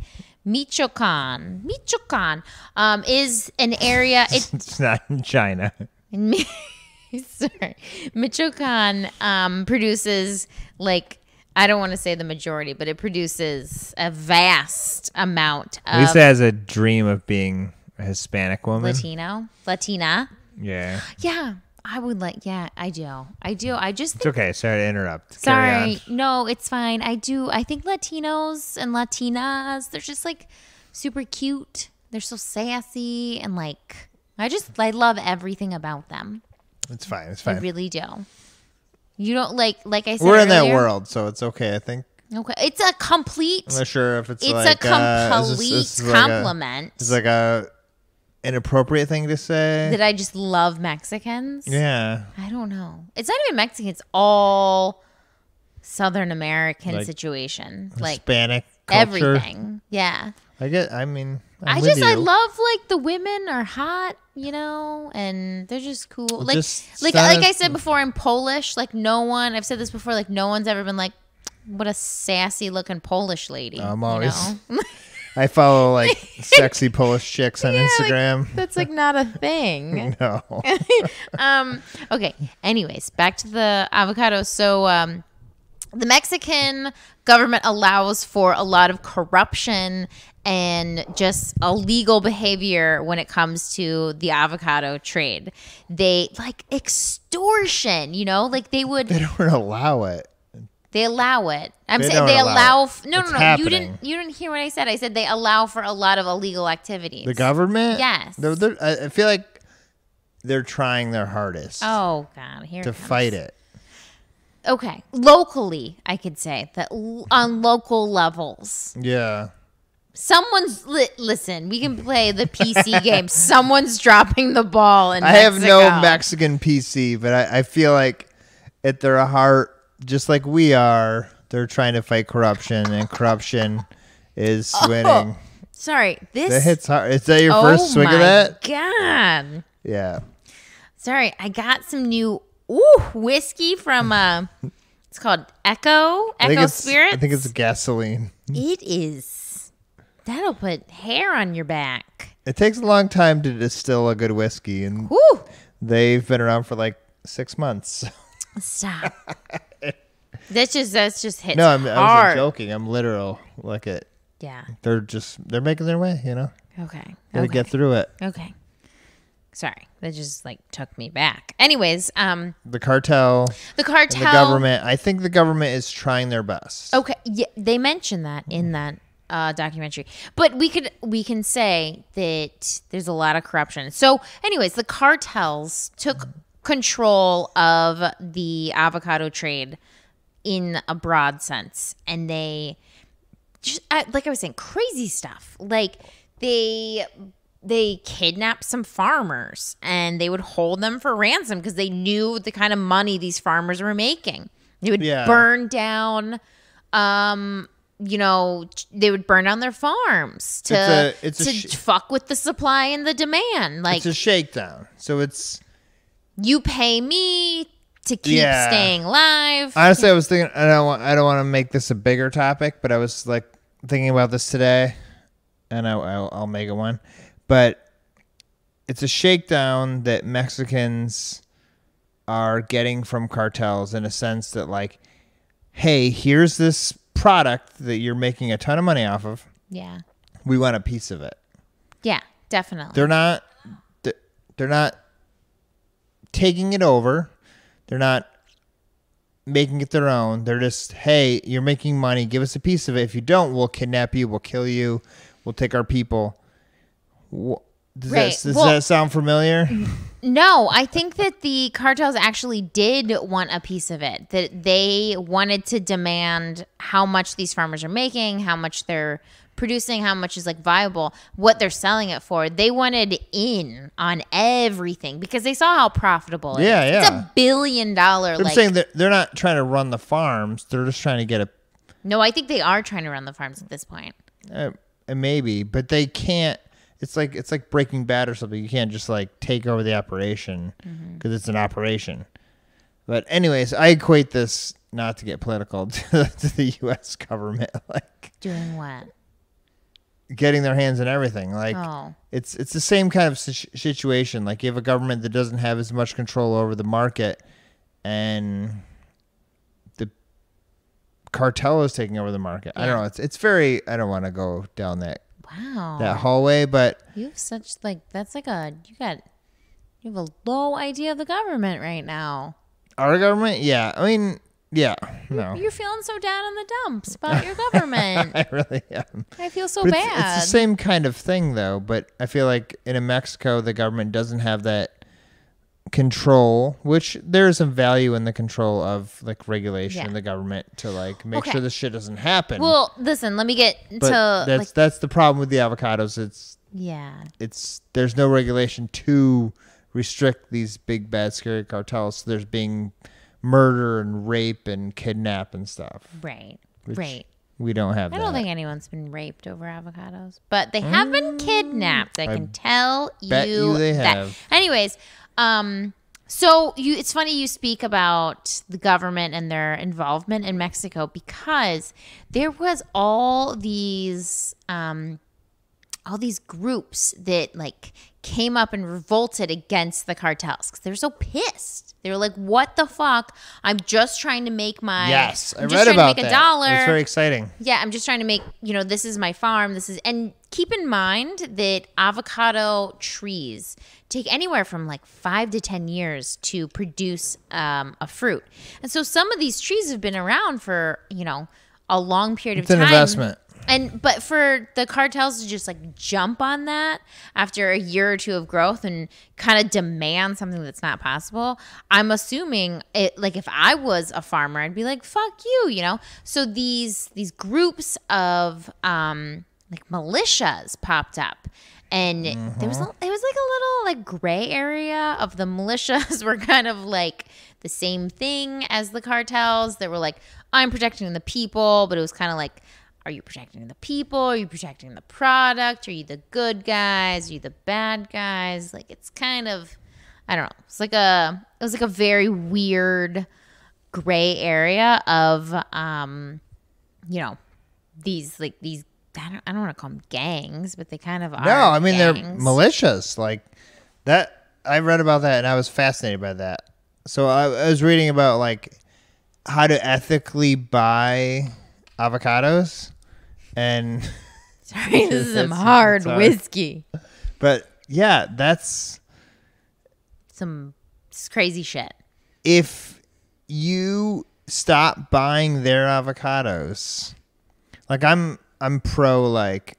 Speaker 1: Michoacan is an area.
Speaker 2: It's not in China.
Speaker 1: Sorry. Michoacan produces, I don't want to say the majority, but it produces a vast amount of...
Speaker 2: Lisa has a dream of being a Hispanic woman.
Speaker 1: Latina.
Speaker 2: Yeah.
Speaker 1: Yeah. I would I do. I just think...
Speaker 2: It's okay. Sorry to interrupt.
Speaker 1: Sorry. No, it's fine. I do. I think Latinos and Latinas, they're just super cute. They're so sassy and I love everything about them.
Speaker 2: It's fine. It's fine.
Speaker 1: I really do. You don't like I said
Speaker 2: we're in
Speaker 1: earlier,
Speaker 2: that world, so it's okay, I think.
Speaker 1: Okay. It's a complete...
Speaker 2: I'm not sure if it's
Speaker 1: a complete compliment.
Speaker 2: It's a inappropriate thing to say.
Speaker 1: That I just love Mexicans?
Speaker 2: Yeah.
Speaker 1: I don't know. It's not even Mexican. It's all Southern American situation.
Speaker 2: Hispanic culture.
Speaker 1: Everything. Yeah.
Speaker 2: I
Speaker 1: love the women are hot, and they're just cool. Like I said before, I'm Polish. I've said this before, no one's ever been what a sassy looking Polish lady.
Speaker 2: I'm always... I follow sexy Polish chicks on Instagram.
Speaker 1: That's not a thing.
Speaker 2: No.
Speaker 1: Okay. Anyways, back to the avocado. So the Mexican government allows for a lot of corruption and just illegal behavior when it comes to the avocado trade. They extortion, they would...
Speaker 2: They don't allow it.
Speaker 1: They allow it. I'm
Speaker 2: They
Speaker 1: saying
Speaker 2: don't
Speaker 1: they
Speaker 2: allow
Speaker 1: allow.
Speaker 2: it.
Speaker 1: No,
Speaker 2: It's
Speaker 1: no.
Speaker 2: happening.
Speaker 1: You didn't hear what I said. I said they allow for a lot of illegal activities.
Speaker 2: The government?
Speaker 1: Yes.
Speaker 2: I feel like they're trying their hardest
Speaker 1: Oh God, here
Speaker 2: to
Speaker 1: it comes.
Speaker 2: fight it.
Speaker 1: Okay, locally, I could say that on local levels.
Speaker 2: Yeah.
Speaker 1: Someone's listen. We can play the PC game. Someone's dropping the ball in
Speaker 2: I
Speaker 1: Mexico.
Speaker 2: have no Mexican PC, but I feel like at their heart, just like we are, they're trying to fight corruption, and corruption is winning.
Speaker 1: Sorry, this
Speaker 2: That hits hard. Is that your first swig of that?
Speaker 1: God.
Speaker 2: Yeah.
Speaker 1: Sorry, I got some new whiskey from it's called Echo Spirits.
Speaker 2: I think it's gasoline.
Speaker 1: It is. That'll put hair on your back.
Speaker 2: It takes a long time to distill a good whiskey, and
Speaker 1: Whew.
Speaker 2: they've been around for like 6 months.
Speaker 1: Stop. That's just hits
Speaker 2: No, I
Speaker 1: hard.
Speaker 2: wasn't joking. I'm literal. Look at
Speaker 1: Yeah.
Speaker 2: they're making their way.
Speaker 1: Okay.
Speaker 2: Gotta get through it.
Speaker 1: Okay. Sorry, that just like took me back. Anyways,
Speaker 2: The cartel.
Speaker 1: the cartel,
Speaker 2: And the government. I think the government is trying their best.
Speaker 1: Okay, yeah, they mentioned that in that documentary, but we can say that there's a lot of corruption. So, anyways, the cartels took control of the avocado trade in a broad sense, and they just like I was saying, crazy stuff. Like they kidnapped some farmers and they would hold them for ransom because they knew the kind of money these farmers were making. They would burn down, they would burn down their farms to fuck with the supply and the demand. Like
Speaker 2: it's a shakedown. So it's
Speaker 1: you pay me to keep staying alive.
Speaker 2: Honestly, I was thinking I don't want to make this a bigger topic, but I was like thinking about this today, and I'll make it one. But it's a shakedown that Mexicans are getting from cartels in a sense that like, hey, here's this product that you're making a ton of money off of.
Speaker 1: Yeah.
Speaker 2: We want a piece of it.
Speaker 1: Yeah, definitely.
Speaker 2: They're not taking it over. They're not making it their own. They're just, hey, you're making money. Give us a piece of it. If you don't, we'll kidnap you. We'll kill you. We'll take our people. Does that sound familiar?
Speaker 1: No, I think that the cartels actually did want a piece of it. That they wanted to demand how much these farmers are making, how much they're producing, how much is like viable, what they're selling it for. They wanted in on everything because they saw how profitable it is.
Speaker 2: Yeah.
Speaker 1: It's $1 billion.
Speaker 2: I'm saying that they're not trying to run the farms. They're just trying to get a.
Speaker 1: No, I think they are trying to run the farms at this point.
Speaker 2: Maybe, but they can't. It's like Breaking Bad or something. You can't just like take over the operation because it's an operation. But anyways, I equate this, not to get political, to the U.S. government, like
Speaker 1: doing what?
Speaker 2: Getting their hands in everything. Like it's the same kind of situation. Like you have a government that doesn't have as much control over the market, and the cartel is taking over the market. Yeah. I don't know. It's very. I don't want to go down that hallway, but
Speaker 1: you have such that's like you have a low idea of the government right now.
Speaker 2: Our government, yeah. I mean, yeah. No,
Speaker 1: you're feeling so down in the dumps about your government.
Speaker 2: I really am.
Speaker 1: I feel so
Speaker 2: but
Speaker 1: bad.
Speaker 2: It's the same kind of thing, though. But I feel like in Mexico, the government doesn't have that control, which there is some value in the control of like regulation in the government to like make sure this shit doesn't happen.
Speaker 1: Well, listen, let me get to
Speaker 2: that's the problem with the avocados. There's no regulation to restrict these big bad scary cartels. So there's being murder and rape and kidnap and stuff.
Speaker 1: Right.
Speaker 2: We don't have that.
Speaker 1: I don't think anyone's been raped over avocados, but they have been kidnapped. I can tell you
Speaker 2: bet you they
Speaker 1: that.
Speaker 2: have.
Speaker 1: Anyways, so it's funny you speak about the government and their involvement in Mexico because there was all these groups that like came up and revolted against the cartels because they were so pissed. They were like, "What the fuck? I'm just trying to make my
Speaker 2: Yes, I
Speaker 1: I'm just
Speaker 2: read
Speaker 1: trying to
Speaker 2: about
Speaker 1: make
Speaker 2: that.
Speaker 1: a dollar.
Speaker 2: It's very exciting.
Speaker 1: Yeah, I'm just trying to make, this is my farm. And keep in mind that avocado trees take anywhere from like 5 to 10 years to produce a fruit. And so some of these trees have been around for, a long period of time.
Speaker 2: It's an investment.
Speaker 1: But for the cartels to just like jump on that after a year or two of growth and kind of demand something that's not possible, I'm assuming it, like if I was a farmer, I'd be like, fuck you, So these groups of like militias popped up. And there was like a little like gray area of the militias were kind of like the same thing as the cartels. They were like, I'm protecting the people, but it was kind of like, are you protecting the people? Are you protecting the product? Are you the good guys? Are you the bad guys? Like it's kind of, I don't know. It was like a very weird gray area of, these I don't want to call them gangs, but they kind of are.
Speaker 2: No, I mean
Speaker 1: gangs.
Speaker 2: they're militias like that. I read about that and I was fascinated by that. So I was reading about like how to ethically buy avocados. And
Speaker 1: sorry, this is some hard whiskey.
Speaker 2: But yeah, that's
Speaker 1: some crazy shit.
Speaker 2: If you stop buying their avocados, like I'm pro like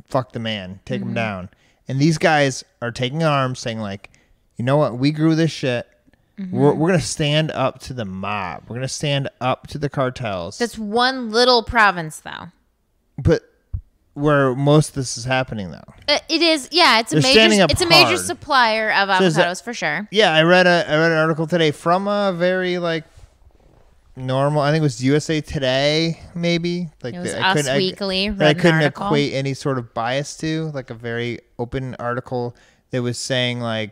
Speaker 2: fuck the man, take him down. And these guys are taking arms saying like, you know what, we grew this shit. We're going to stand up to the mob. We're going to stand up to the cartels.
Speaker 1: That's one little province though.
Speaker 2: But where most of this is happening, though,
Speaker 1: it is. Yeah, it's a major supplier of avocados for sure.
Speaker 2: Yeah, I read an article today from a very like normal. I think it was USA Today, maybe. Like
Speaker 1: it was Us Weekly.
Speaker 2: I couldn't equate any sort of bias to, like a very open article that was saying like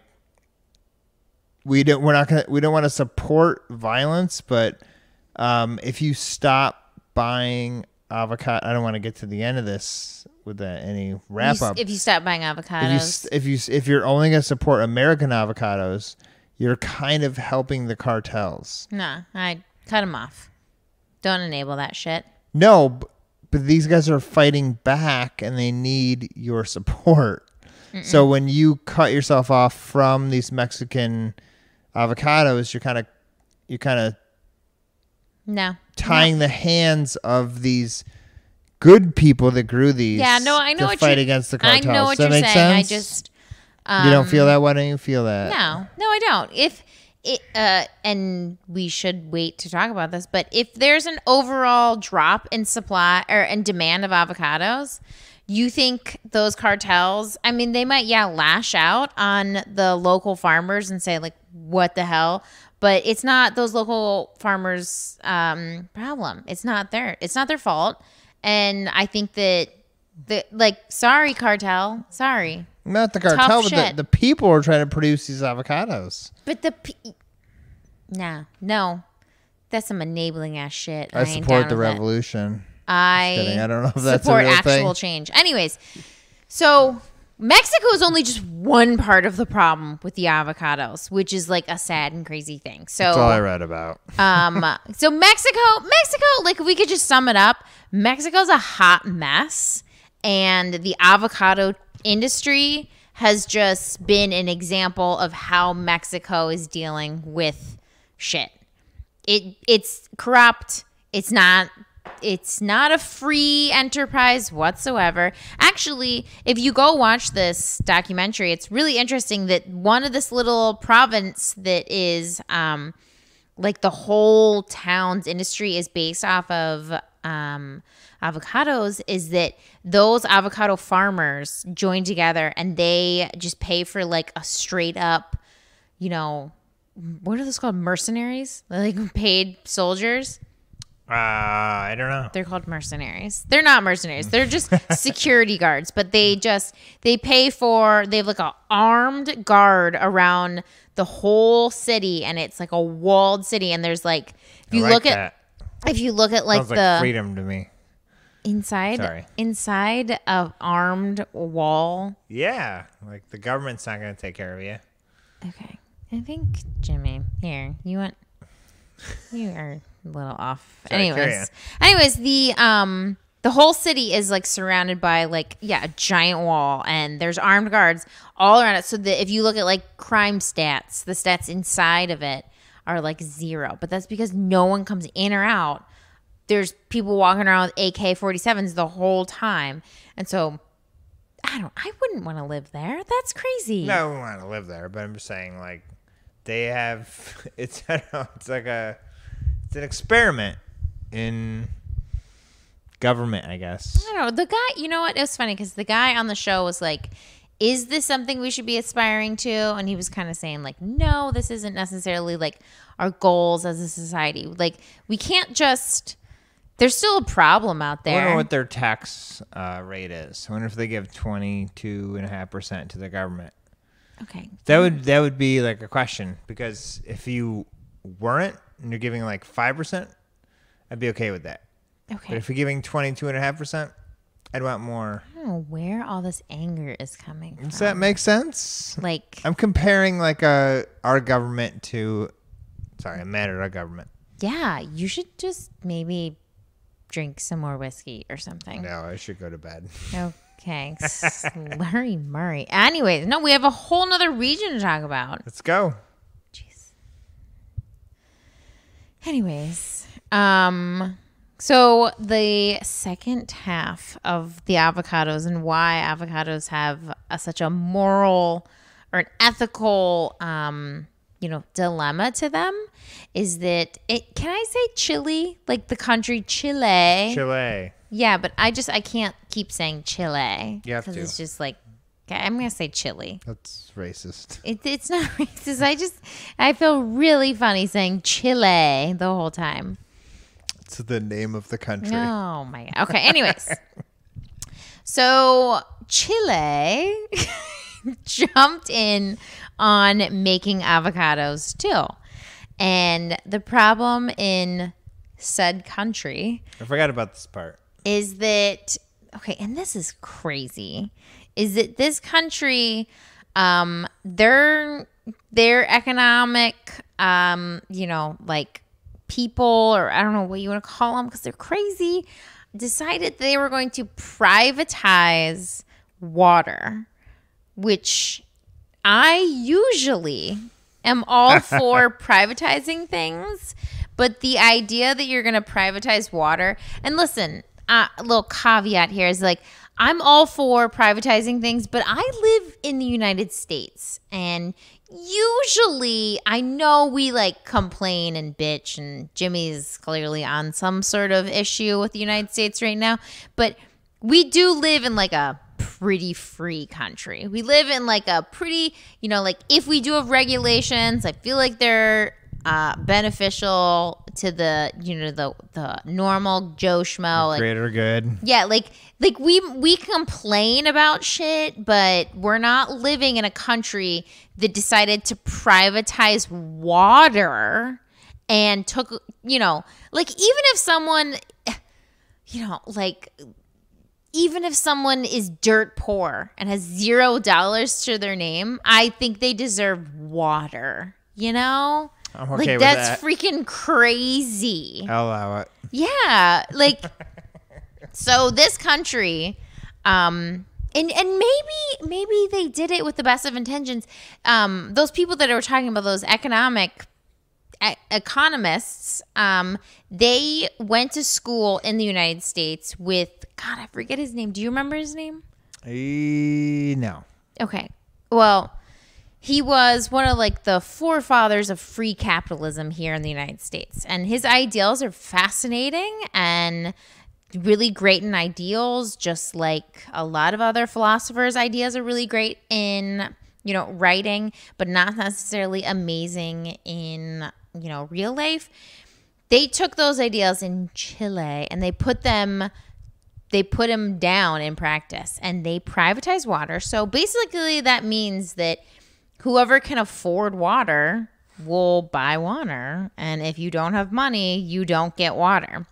Speaker 2: we don't want to support violence, but if you stop buying avocado, I don't want to get to the end of this with any wrap up.
Speaker 1: If you stop buying avocados,
Speaker 2: if you're only going to support American avocados, you're kind of helping the cartels.
Speaker 1: Nah, I cut them off. Don't enable that shit.
Speaker 2: No, but these guys are fighting back, and they need your support. So when you cut yourself off from these Mexican avocados, you're kind of tying the hands of these good people that grew these.
Speaker 1: Yeah, no, I know
Speaker 2: to
Speaker 1: what
Speaker 2: fight against the cartels.
Speaker 1: I know what
Speaker 2: Does that
Speaker 1: you're
Speaker 2: make
Speaker 1: saying.
Speaker 2: sense?
Speaker 1: I just
Speaker 2: you don't feel that. Why don't you feel that?
Speaker 1: No, I don't. If it and we should wait to talk about this, but if there's an overall drop in supply or in demand of avocados, you think those cartels? I mean, they might lash out on the local farmers and say like, "What the hell." But it's not those local farmers' problem. It's not their fault. And I think that sorry, cartel, sorry.
Speaker 2: Not the cartel, but the people are trying to produce these avocados.
Speaker 1: But no, that's some enabling ass shit.
Speaker 2: I support the revolution. I don't know if that's a real
Speaker 1: actual
Speaker 2: thing.
Speaker 1: Change. Anyways, so Mexico is only just one part of the problem with the avocados, which is like a sad and crazy thing. So
Speaker 2: that's all I read about.
Speaker 1: So Mexico, like if we could just sum it up, Mexico's a hot mess, and the avocado industry has just been an example of how Mexico is dealing with shit. It's corrupt. It's not a free enterprise whatsoever. Actually, if you go watch this documentary, it's really interesting that one of this little province that is like the whole town's industry is based off of avocados, is that those avocado farmers join together and they just pay for like a straight up, what are those called? Mercenaries? Like paid soldiers?
Speaker 2: I don't know.
Speaker 1: They're called mercenaries. They're not mercenaries. They're just security guards, but they have like a armed guard around the whole city, and it's like a walled city. And there's like, if you look at like
Speaker 2: sounds like freedom to me.
Speaker 1: inside of armed wall.
Speaker 2: Yeah, like the government's not going to take care of you.
Speaker 1: Okay, I think Jimmy, here you are a little off.
Speaker 2: Sorry,
Speaker 1: anyways, the whole city is like surrounded by like a giant wall, and there's armed guards all around it. So that if you look at like crime stats, the stats inside of it are like 0, but that's because no one comes in or out. There's people walking around with AK-47s the whole time. And so I wouldn't want to live there. That's crazy.
Speaker 2: No, I wouldn't want to live there, but I'm just saying, like, they have, it's an experiment in government, I guess.
Speaker 1: I don't know. The guy, you know what? It was funny because the guy on the show was like, is this something we should be aspiring to? And he was kind of saying like, no, this isn't necessarily like our goals as a society. Like, we can't just... There's still a problem out there.
Speaker 2: I wonder what their tax rate is. I wonder if they give 22.5% to the government.
Speaker 1: Okay.
Speaker 2: That would be like a question, because if you weren't and you're giving like 5%, I'd be okay with that.
Speaker 1: Okay.
Speaker 2: But if you're giving 22.5%, I'd want more.
Speaker 1: I don't know where all this anger is coming from.
Speaker 2: Does that make sense?
Speaker 1: Like,
Speaker 2: I'm comparing like our government to. Sorry, I'm mad at our government.
Speaker 1: Yeah, you should just maybe drink some more whiskey or something.
Speaker 2: No, I should go to bed.
Speaker 1: Okay. Slurry Murray. Anyways, no, we have a whole nother region to talk about.
Speaker 2: Let's go.
Speaker 1: Jeez. Anyways, so the second half of the avocados and why avocados have such a moral or an ethical dilemma to them is that can I say Chile? Like the country Chile.
Speaker 2: Chile.
Speaker 1: Yeah, but I can't keep saying Chile.
Speaker 2: You have to.
Speaker 1: Because it's just like, okay, I'm going to say Chile.
Speaker 2: That's racist.
Speaker 1: It's not racist. I feel really funny saying Chile the whole time.
Speaker 2: It's the name of the country.
Speaker 1: Oh my God. Okay, anyways. So Chile jumped in on making avocados too. And the problem in said country,
Speaker 2: I forgot about this part,
Speaker 1: is that, okay, and this is crazy, is that this country, their economic, like people, or I don't know what you want to call them because they're crazy, decided they were going to privatize water, which I usually am all for privatizing things, but the idea that you're going to privatize water, and listen, a little caveat here is like, I'm all for privatizing things, but I live in the United States, and usually I know we like complain and bitch, and Jimmy's clearly on some sort of issue with the United States right now, but we do live in like a pretty free country. We live in like a pretty, like if we do have regulations, I feel like they're beneficial to the, the normal Joe Schmo.
Speaker 2: Greater good.
Speaker 1: Yeah, like we complain about shit, but we're not living in a country that decided to privatize water and took, like even if someone, even if someone is dirt poor and has $0 to their name, I think they deserve water,
Speaker 2: I'm okay with
Speaker 1: that's
Speaker 2: that.
Speaker 1: freaking crazy.
Speaker 2: I'll allow it.
Speaker 1: Yeah, like so this country, and maybe they did it with the best of intentions. Those people that are talking about those economists, they went to school in the United States with, God, I forget his name. Do you remember his name?
Speaker 2: No.
Speaker 1: Okay. Well, he was one of like the forefathers of free capitalism here in the United States. And his ideals are fascinating and really great in ideals, just like a lot of other philosophers' ideas are really great in, writing, but not necessarily amazing in, real life. They took those ideals in Chile and they put them down in practice, and they privatized water. So basically that means that whoever can afford water will buy water. And if you don't have money, you don't get water.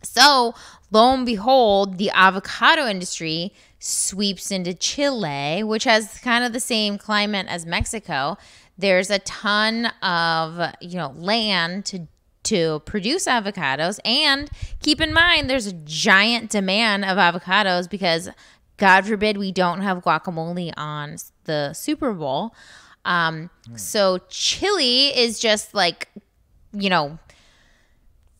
Speaker 1: So lo and behold, the avocado industry sweeps into Chile, which has kind of the same climate as Mexico. There's a ton of, land to produce avocados, and keep in mind there's a giant demand of avocados because God forbid we don't have guacamole on the Super Bowl. So Chile is just like,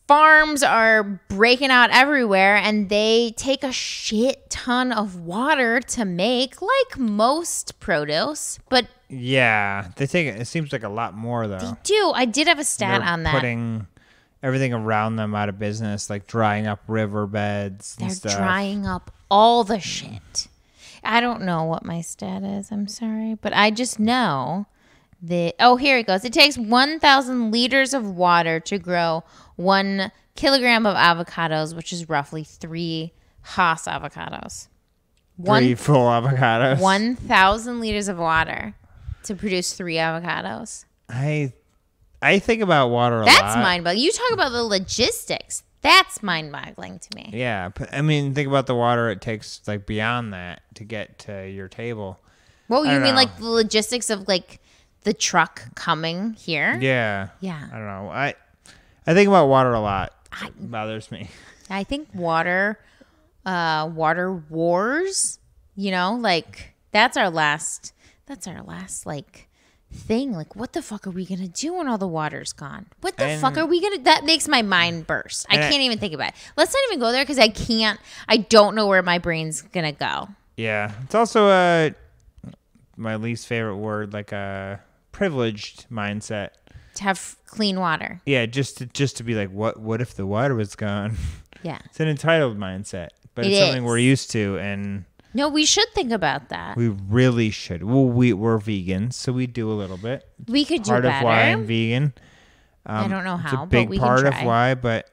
Speaker 1: farms are breaking out everywhere, and they take a shit ton of water to make, like most produce. But
Speaker 2: yeah, they take it. It seems like a lot more though.
Speaker 1: they do. I did have a stat
Speaker 2: They're
Speaker 1: on that.
Speaker 2: putting everything around them out of business, like drying up riverbeds and
Speaker 1: They're
Speaker 2: stuff.
Speaker 1: drying up all the shit. I don't know what my stat is. I'm sorry, but I just know that. Oh, here it goes. It takes 1,000 liters of water to grow 1 kilogram of avocados, which is roughly 3 Haas avocados.
Speaker 2: 3 full avocados.
Speaker 1: 1,000 liters of water to produce 3 avocados.
Speaker 2: I think about water a lot.
Speaker 1: That's mind-boggling. You talk about the logistics. That's mind-boggling to me.
Speaker 2: Yeah, but, I mean, think about the water it takes, like, beyond that to get to your table.
Speaker 1: Well, you mean
Speaker 2: know.
Speaker 1: like the logistics of like the truck coming here?
Speaker 2: Yeah.
Speaker 1: Yeah.
Speaker 2: I don't know. I think about water a lot. It bothers me.
Speaker 1: I think water wars, like that's our last like thing. Like, what the fuck are we gonna do when all the water's gone? What the fuck are we gonna? That makes my mind burst. I can't even think about it. Let's not even go there because I don't know where my brain's gonna go.
Speaker 2: Yeah, it's also my least favorite word, like a privileged mindset.
Speaker 1: To have clean water.
Speaker 2: Yeah, just to be like, what if the water was gone?
Speaker 1: Yeah.
Speaker 2: It's an entitled mindset, but
Speaker 1: It
Speaker 2: it's something
Speaker 1: is.
Speaker 2: we're used to, and
Speaker 1: No, we should think about that.
Speaker 2: we really should. Well, we're vegans, so we do a little bit.
Speaker 1: We could do
Speaker 2: Part
Speaker 1: better.
Speaker 2: of why I'm vegan.
Speaker 1: I don't know
Speaker 2: It's
Speaker 1: how,
Speaker 2: a big
Speaker 1: but we
Speaker 2: part
Speaker 1: can
Speaker 2: of
Speaker 1: try.
Speaker 2: why, but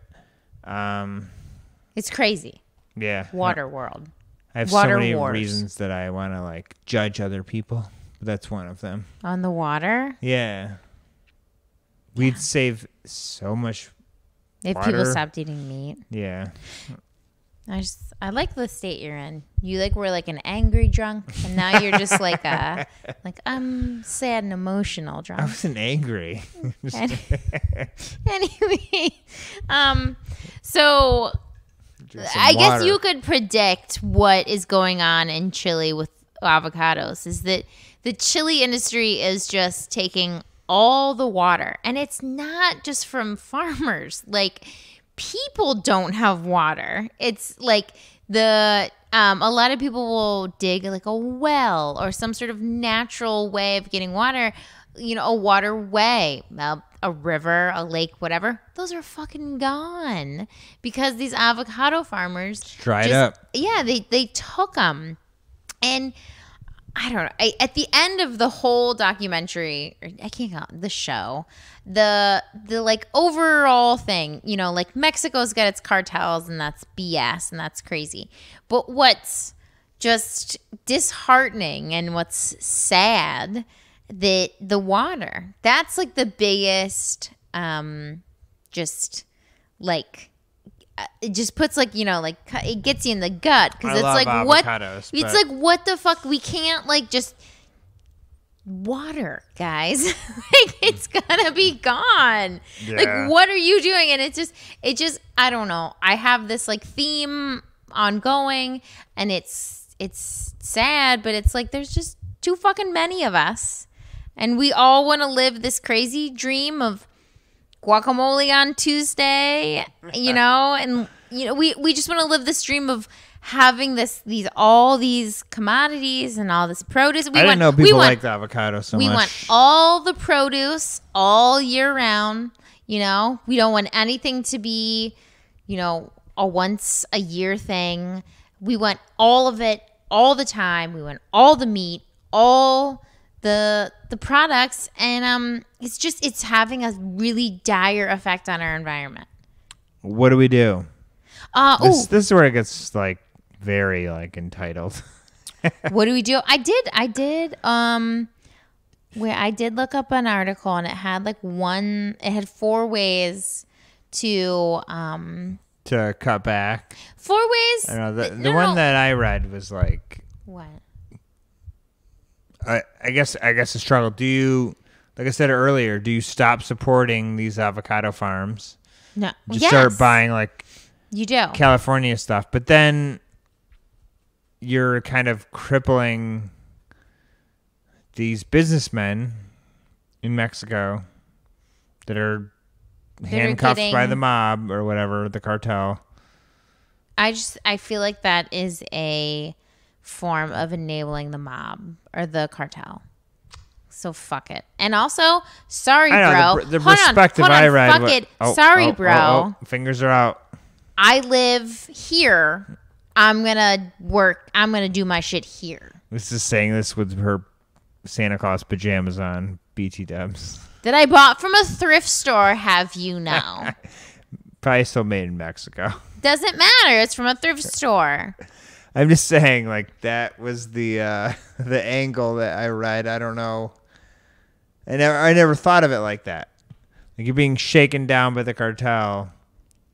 Speaker 1: It's crazy.
Speaker 2: yeah,
Speaker 1: Water world.
Speaker 2: I have
Speaker 1: water
Speaker 2: so many
Speaker 1: wars.
Speaker 2: reasons that I want to like judge other people. But that's one of them.
Speaker 1: On the water?
Speaker 2: Yeah. We'd save so much
Speaker 1: If
Speaker 2: water.
Speaker 1: people stopped eating meat.
Speaker 2: Yeah.
Speaker 1: I like the state you're in. You were like an angry drunk, and now you're just like I'm sad and emotional
Speaker 2: I
Speaker 1: drunk.
Speaker 2: wasn't angry.
Speaker 1: Anyway, so I guess you could predict what is going on in Chile with avocados. Is that the chili industry is just taking all the water, and it's not just from farmers. Like, people don't have water. It's like a lot of people will dig like a well or some sort of natural way of getting water, a waterway, a river, a lake, whatever. Those are fucking gone because these avocado farmers
Speaker 2: dried up.
Speaker 1: Yeah, they took them. And I don't know. At the end of the whole documentary, I can't call it the show, the like overall thing, like Mexico's got its cartels and that's BS and that's crazy. But what's just disheartening and what's sad that the water, that's like the biggest, just like, it just puts like, it gets you in the gut because it's like
Speaker 2: avocados,
Speaker 1: it's like, what the fuck? We can't like just water, guys. Like, it's gonna be gone.
Speaker 2: Yeah.
Speaker 1: Like, what are you doing? And it just I don't know. I have this like theme ongoing, and it's sad, but it's like there's just too fucking many of us, and we all want to live this crazy dream of guacamole on Tuesday, and we just want to live this dream of having all these commodities and all this produce.
Speaker 2: I didn't know people like the avocado so much.
Speaker 1: We want all the produce all year round. We don't want anything to be, a once a year thing. We want all of it all the time. We want all the meat, all the products, and it's having a really dire effect on our environment.
Speaker 2: What do we do? This is where it gets like very like entitled.
Speaker 1: What do we do? I did look up an article, and it had 4 ways to
Speaker 2: to cut back.
Speaker 1: 4 ways.
Speaker 2: I don't know. The one that I read was like,
Speaker 1: what?
Speaker 2: I guess a struggle. Do you, like I said earlier, do you stop supporting these avocado farms?
Speaker 1: No.
Speaker 2: Just start buying like
Speaker 1: you do
Speaker 2: California stuff, but then you're kind of crippling these businessmen in Mexico that are handcuffed by the mob or whatever, the cartel.
Speaker 1: I feel like that is a form of enabling the mob or the cartel. So fuck it. And also, sorry, bro.
Speaker 2: The perspective I read.
Speaker 1: Fuck it. Sorry, bro.
Speaker 2: Fingers are out.
Speaker 1: I live here. I'm gonna work. I'm gonna do my shit here.
Speaker 2: This is saying this with her Santa Claus pajamas on, BT dubs.
Speaker 1: That I bought from a thrift store, have you know.
Speaker 2: Probably still made in Mexico.
Speaker 1: Doesn't matter. It's from a thrift store.
Speaker 2: I'm just saying, like, that was the angle that I read. I don't know. I never thought of it like that. Like, you're being shaken down by the cartel,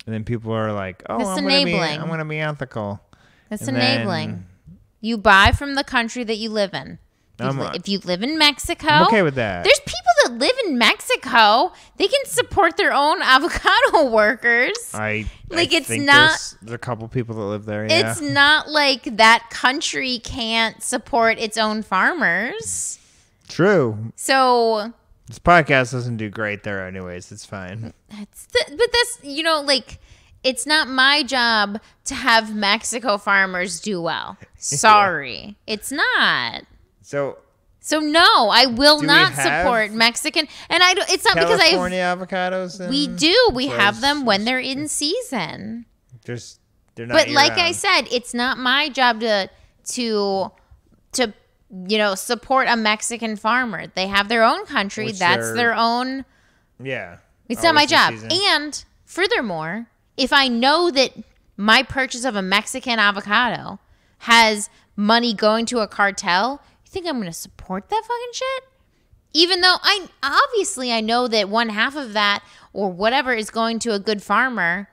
Speaker 2: and then people are like, "Oh, I'm gonna be ethical."
Speaker 1: That's enabling. You buy from the country that you live in. If you live in Mexico,
Speaker 2: I'm okay with that.
Speaker 1: There's people that live in Mexico. They can support their own avocado workers. There's
Speaker 2: a couple people that live there. Yeah.
Speaker 1: It's not like that country can't support its own farmers.
Speaker 2: True.
Speaker 1: So
Speaker 2: this podcast doesn't do great there, anyways. It's fine.
Speaker 1: It's not my job to have Mexico farmers do well. Sorry, it's not. So no, I will not support Mexican, and I don't. It's not because
Speaker 2: California avocados.
Speaker 1: We do. We have them when they're in season.
Speaker 2: They're not.
Speaker 1: But like I said, it's not my job to support a Mexican farmer. They have their own country. That's their own.
Speaker 2: Yeah.
Speaker 1: It's not my job. And furthermore, if I know that my purchase of a Mexican avocado has money going to a cartel, think I'm going to support that fucking shit? Even though I know that one half of that or whatever is going to a good farmer,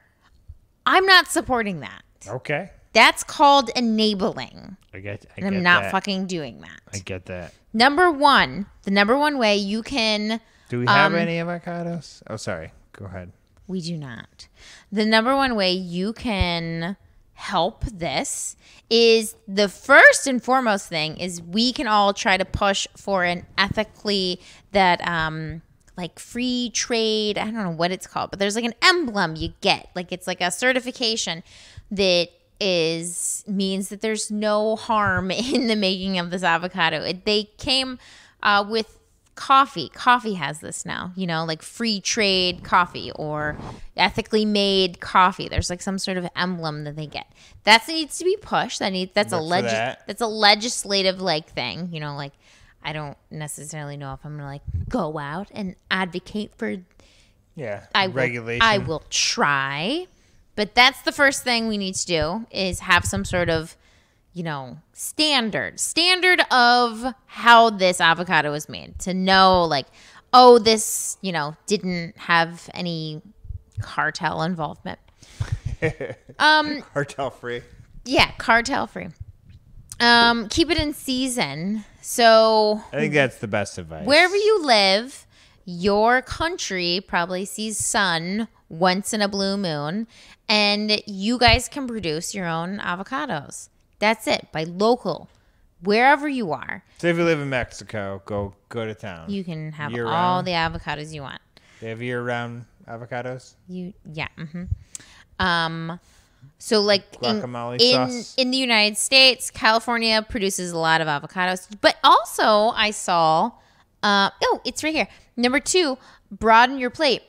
Speaker 1: I'm not supporting that.
Speaker 2: Okay.
Speaker 1: That's called enabling.
Speaker 2: I'm
Speaker 1: not fucking doing that.
Speaker 2: I get that.
Speaker 1: The number one way you can...
Speaker 2: Do we have any avocados? Oh, sorry. Go ahead.
Speaker 1: We do not. The number one way you can help this is the first and foremost thing is we can all try to push for an ethically that like free trade. I don't know what it's called, but there's like an emblem you get. Like it's like a certification that means that there's no harm in the making of this avocado. They came with coffee. Coffee has this now, like free trade coffee or ethically made coffee. There's like some sort of emblem that they get. That needs to be pushed. That's a legislative like thing, like I don't necessarily know if I'm going to like go out and advocate for regulation. I will try. But that's the first thing we need to do is have some sort of standard of how this avocado is made, to know like, oh, this, didn't have any cartel involvement.
Speaker 2: Cartel free.
Speaker 1: Yeah, cartel free. Keep it in season. So
Speaker 2: I think that's the best advice.
Speaker 1: Wherever you live, your country probably sees sun once in a blue moon, and you guys can produce your own avocados. That's it. By local, wherever you are.
Speaker 2: So if you live in Mexico, go to town.
Speaker 1: You can have all the avocados you want.
Speaker 2: They have year-round avocados?
Speaker 1: So like
Speaker 2: guacamole sauce.
Speaker 1: In the United States, California produces a lot of avocados. But also I saw, it's right here. Number 2, broaden your plate.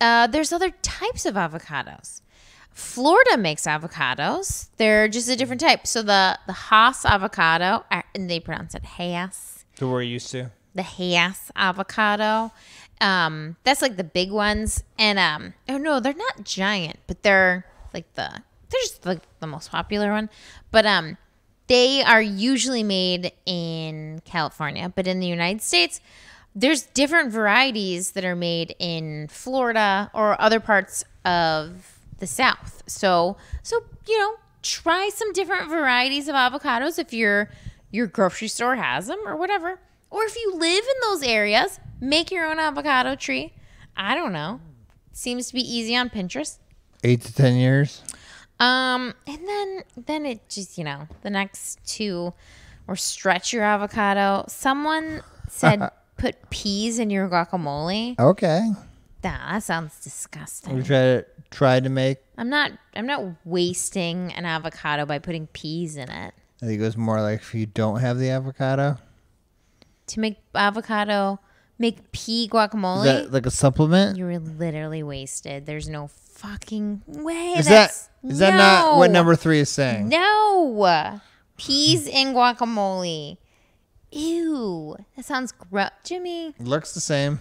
Speaker 1: There's other types of avocados. Florida makes avocados. They're just a different type. So the Hass avocado, and they pronounce it Hass.
Speaker 2: So we're used to?
Speaker 1: The Hass avocado. That's like the big ones. And, no, they're not giant, but they're like they're just like the most popular one. But they are usually made in California. But in the United States, there's different varieties that are made in Florida or other parts of the South. So you know, try some different varieties of avocados if your grocery store has them or whatever. Or if you live in those areas, make your own avocado tree. I don't know. Seems to be easy on Pinterest.
Speaker 2: 8 to 10 years.
Speaker 1: And then it just, you know, the next two, or stretch your avocado. Someone said put peas in your guacamole.
Speaker 2: Okay.
Speaker 1: That sounds disgusting.
Speaker 2: We tried to make.
Speaker 1: I'm not wasting an avocado by putting peas in it.
Speaker 2: I think it was more like if you don't have the avocado.
Speaker 1: To make pea guacamole.
Speaker 2: Is that like a supplement?
Speaker 1: You were literally wasted. There's no fucking way.
Speaker 2: Is that not what number 3 is saying?
Speaker 1: No. Peas in guacamole. Ew. That sounds gross. Jimmy.
Speaker 2: Looks the same.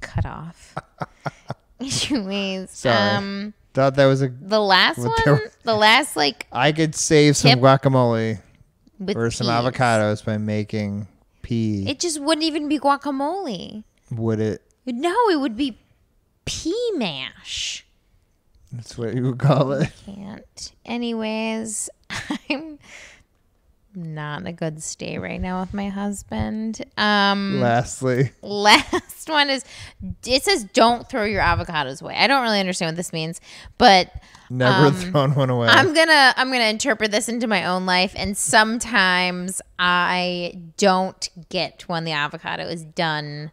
Speaker 1: Cut off. Anyways.
Speaker 2: Sorry. Thought that was
Speaker 1: the last one. The last
Speaker 2: I could save some guacamole or some
Speaker 1: peas.
Speaker 2: Avocados by making pea.
Speaker 1: It just wouldn't even be guacamole.
Speaker 2: Would it?
Speaker 1: No, it would be pea mash.
Speaker 2: That's what you would call it.
Speaker 1: Can't. Anyways, I'm not in a good state right now with my husband.
Speaker 2: Lastly.
Speaker 1: Last one is, it says don't throw your avocados away. I don't really understand what this means, but
Speaker 2: never thrown one away.
Speaker 1: I'm gonna interpret this into my own life, and sometimes I don't get when the avocado is done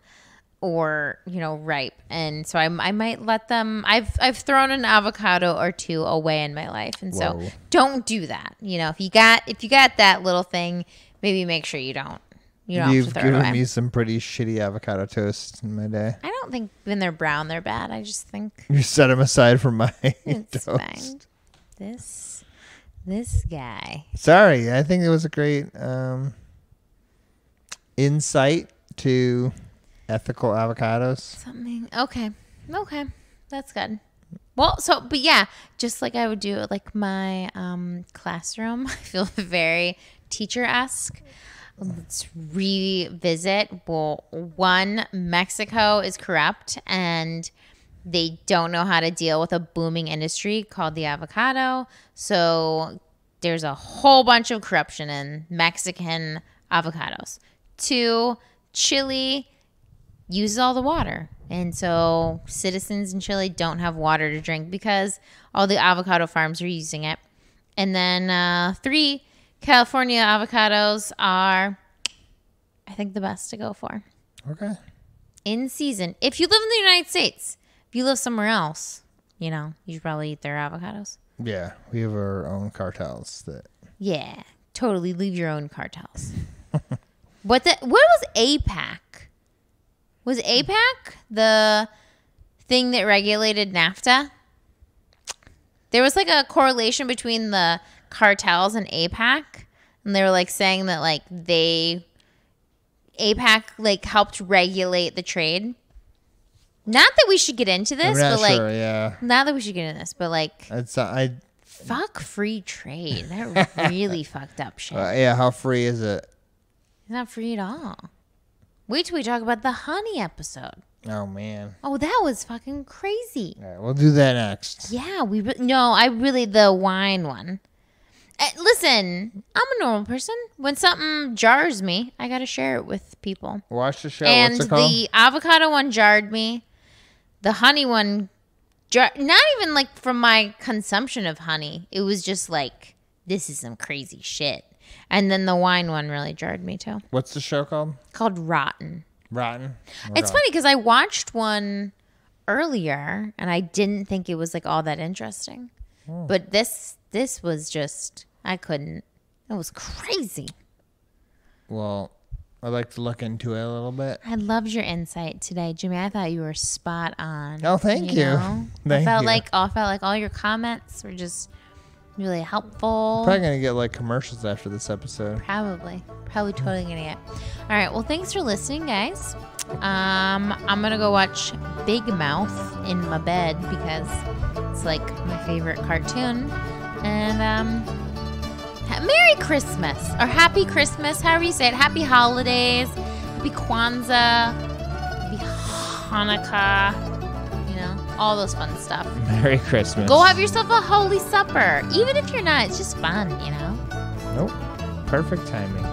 Speaker 1: or, you know, ripe, and so I might let them. I've thrown an avocado or two away in my life, and so don't do that. You know, if you got that little thing, maybe make sure you don't. You don't have to throw it away. You've given
Speaker 2: me some pretty shitty avocado toast in my day.
Speaker 1: I don't think when they're brown they're bad. I just think
Speaker 2: you set them aside for my
Speaker 1: it's
Speaker 2: toast.
Speaker 1: Fine. This guy.
Speaker 2: Sorry, I think it was a great insight to ethical avocados.
Speaker 1: Something. Okay. That's good. Well, but yeah, just like I would do at like my classroom, I feel very teacher-esque. Let's revisit. Well, one, Mexico is corrupt and they don't know how to deal with a booming industry called the avocado. So there's a whole bunch of corruption in Mexican avocados. 2, Chile uses all the water. And so citizens in Chile don't have water to drink because all the avocado farms are using it. And then 3, California avocados are, I think, the best to go for.
Speaker 2: Okay.
Speaker 1: In season. If you live in the United States, if you live somewhere else, you know, you should probably eat their avocados.
Speaker 2: Yeah, we have our own cartels that.
Speaker 1: Yeah, totally. Leave your own cartels. What was APAC? Was APAC the thing that regulated NAFTA? There was like a correlation between the cartels and APAC, and they were like saying that like APAC like helped regulate the trade. Not that we should get into this, but like,
Speaker 2: sure, yeah.
Speaker 1: Not that we should get into this, but like,
Speaker 2: fuck
Speaker 1: free trade. That really fucked up shit.
Speaker 2: Yeah, how free is it?
Speaker 1: It's not free at all. Wait till we talk about the honey episode.
Speaker 2: Oh man.
Speaker 1: Oh, that was fucking crazy.
Speaker 2: All right, we'll do that next.
Speaker 1: Yeah, the wine one. Listen, I'm a normal person. When something jars me, I gotta share it with people.
Speaker 2: Watch the show.
Speaker 1: And
Speaker 2: what's it called?
Speaker 1: The avocado one jarred me. The honey one, not even like from my consumption of honey. It was just like, this is some crazy shit. And then the wine one really jarred me too.
Speaker 2: What's the show called?
Speaker 1: Called Rotten.
Speaker 2: Rotten?
Speaker 1: It's funny because I watched one earlier and I didn't think it was like all that interesting. Oh. But this was just, I couldn't. It was crazy.
Speaker 2: Well, I'd like to look into it a little bit.
Speaker 1: I loved your insight today, Jimmy. I thought you were spot on.
Speaker 2: Oh, thank you.
Speaker 1: I felt like all your comments were just really helpful.
Speaker 2: Probably gonna get like commercials after this episode.
Speaker 1: Probably totally gonna get. All right, well, thanks for listening, guys. I'm gonna go watch Big Mouth in my bed because it's like my favorite cartoon. And Merry Christmas or Happy Christmas, however you say it. Happy holidays, Happy Kwanzaa, Happy Hanukkah. You know, all those fun stuff.
Speaker 2: Merry Christmas.
Speaker 1: Go have yourself a holy supper. Even if you're not, it's just fun, you know?
Speaker 2: Nope. Perfect timing.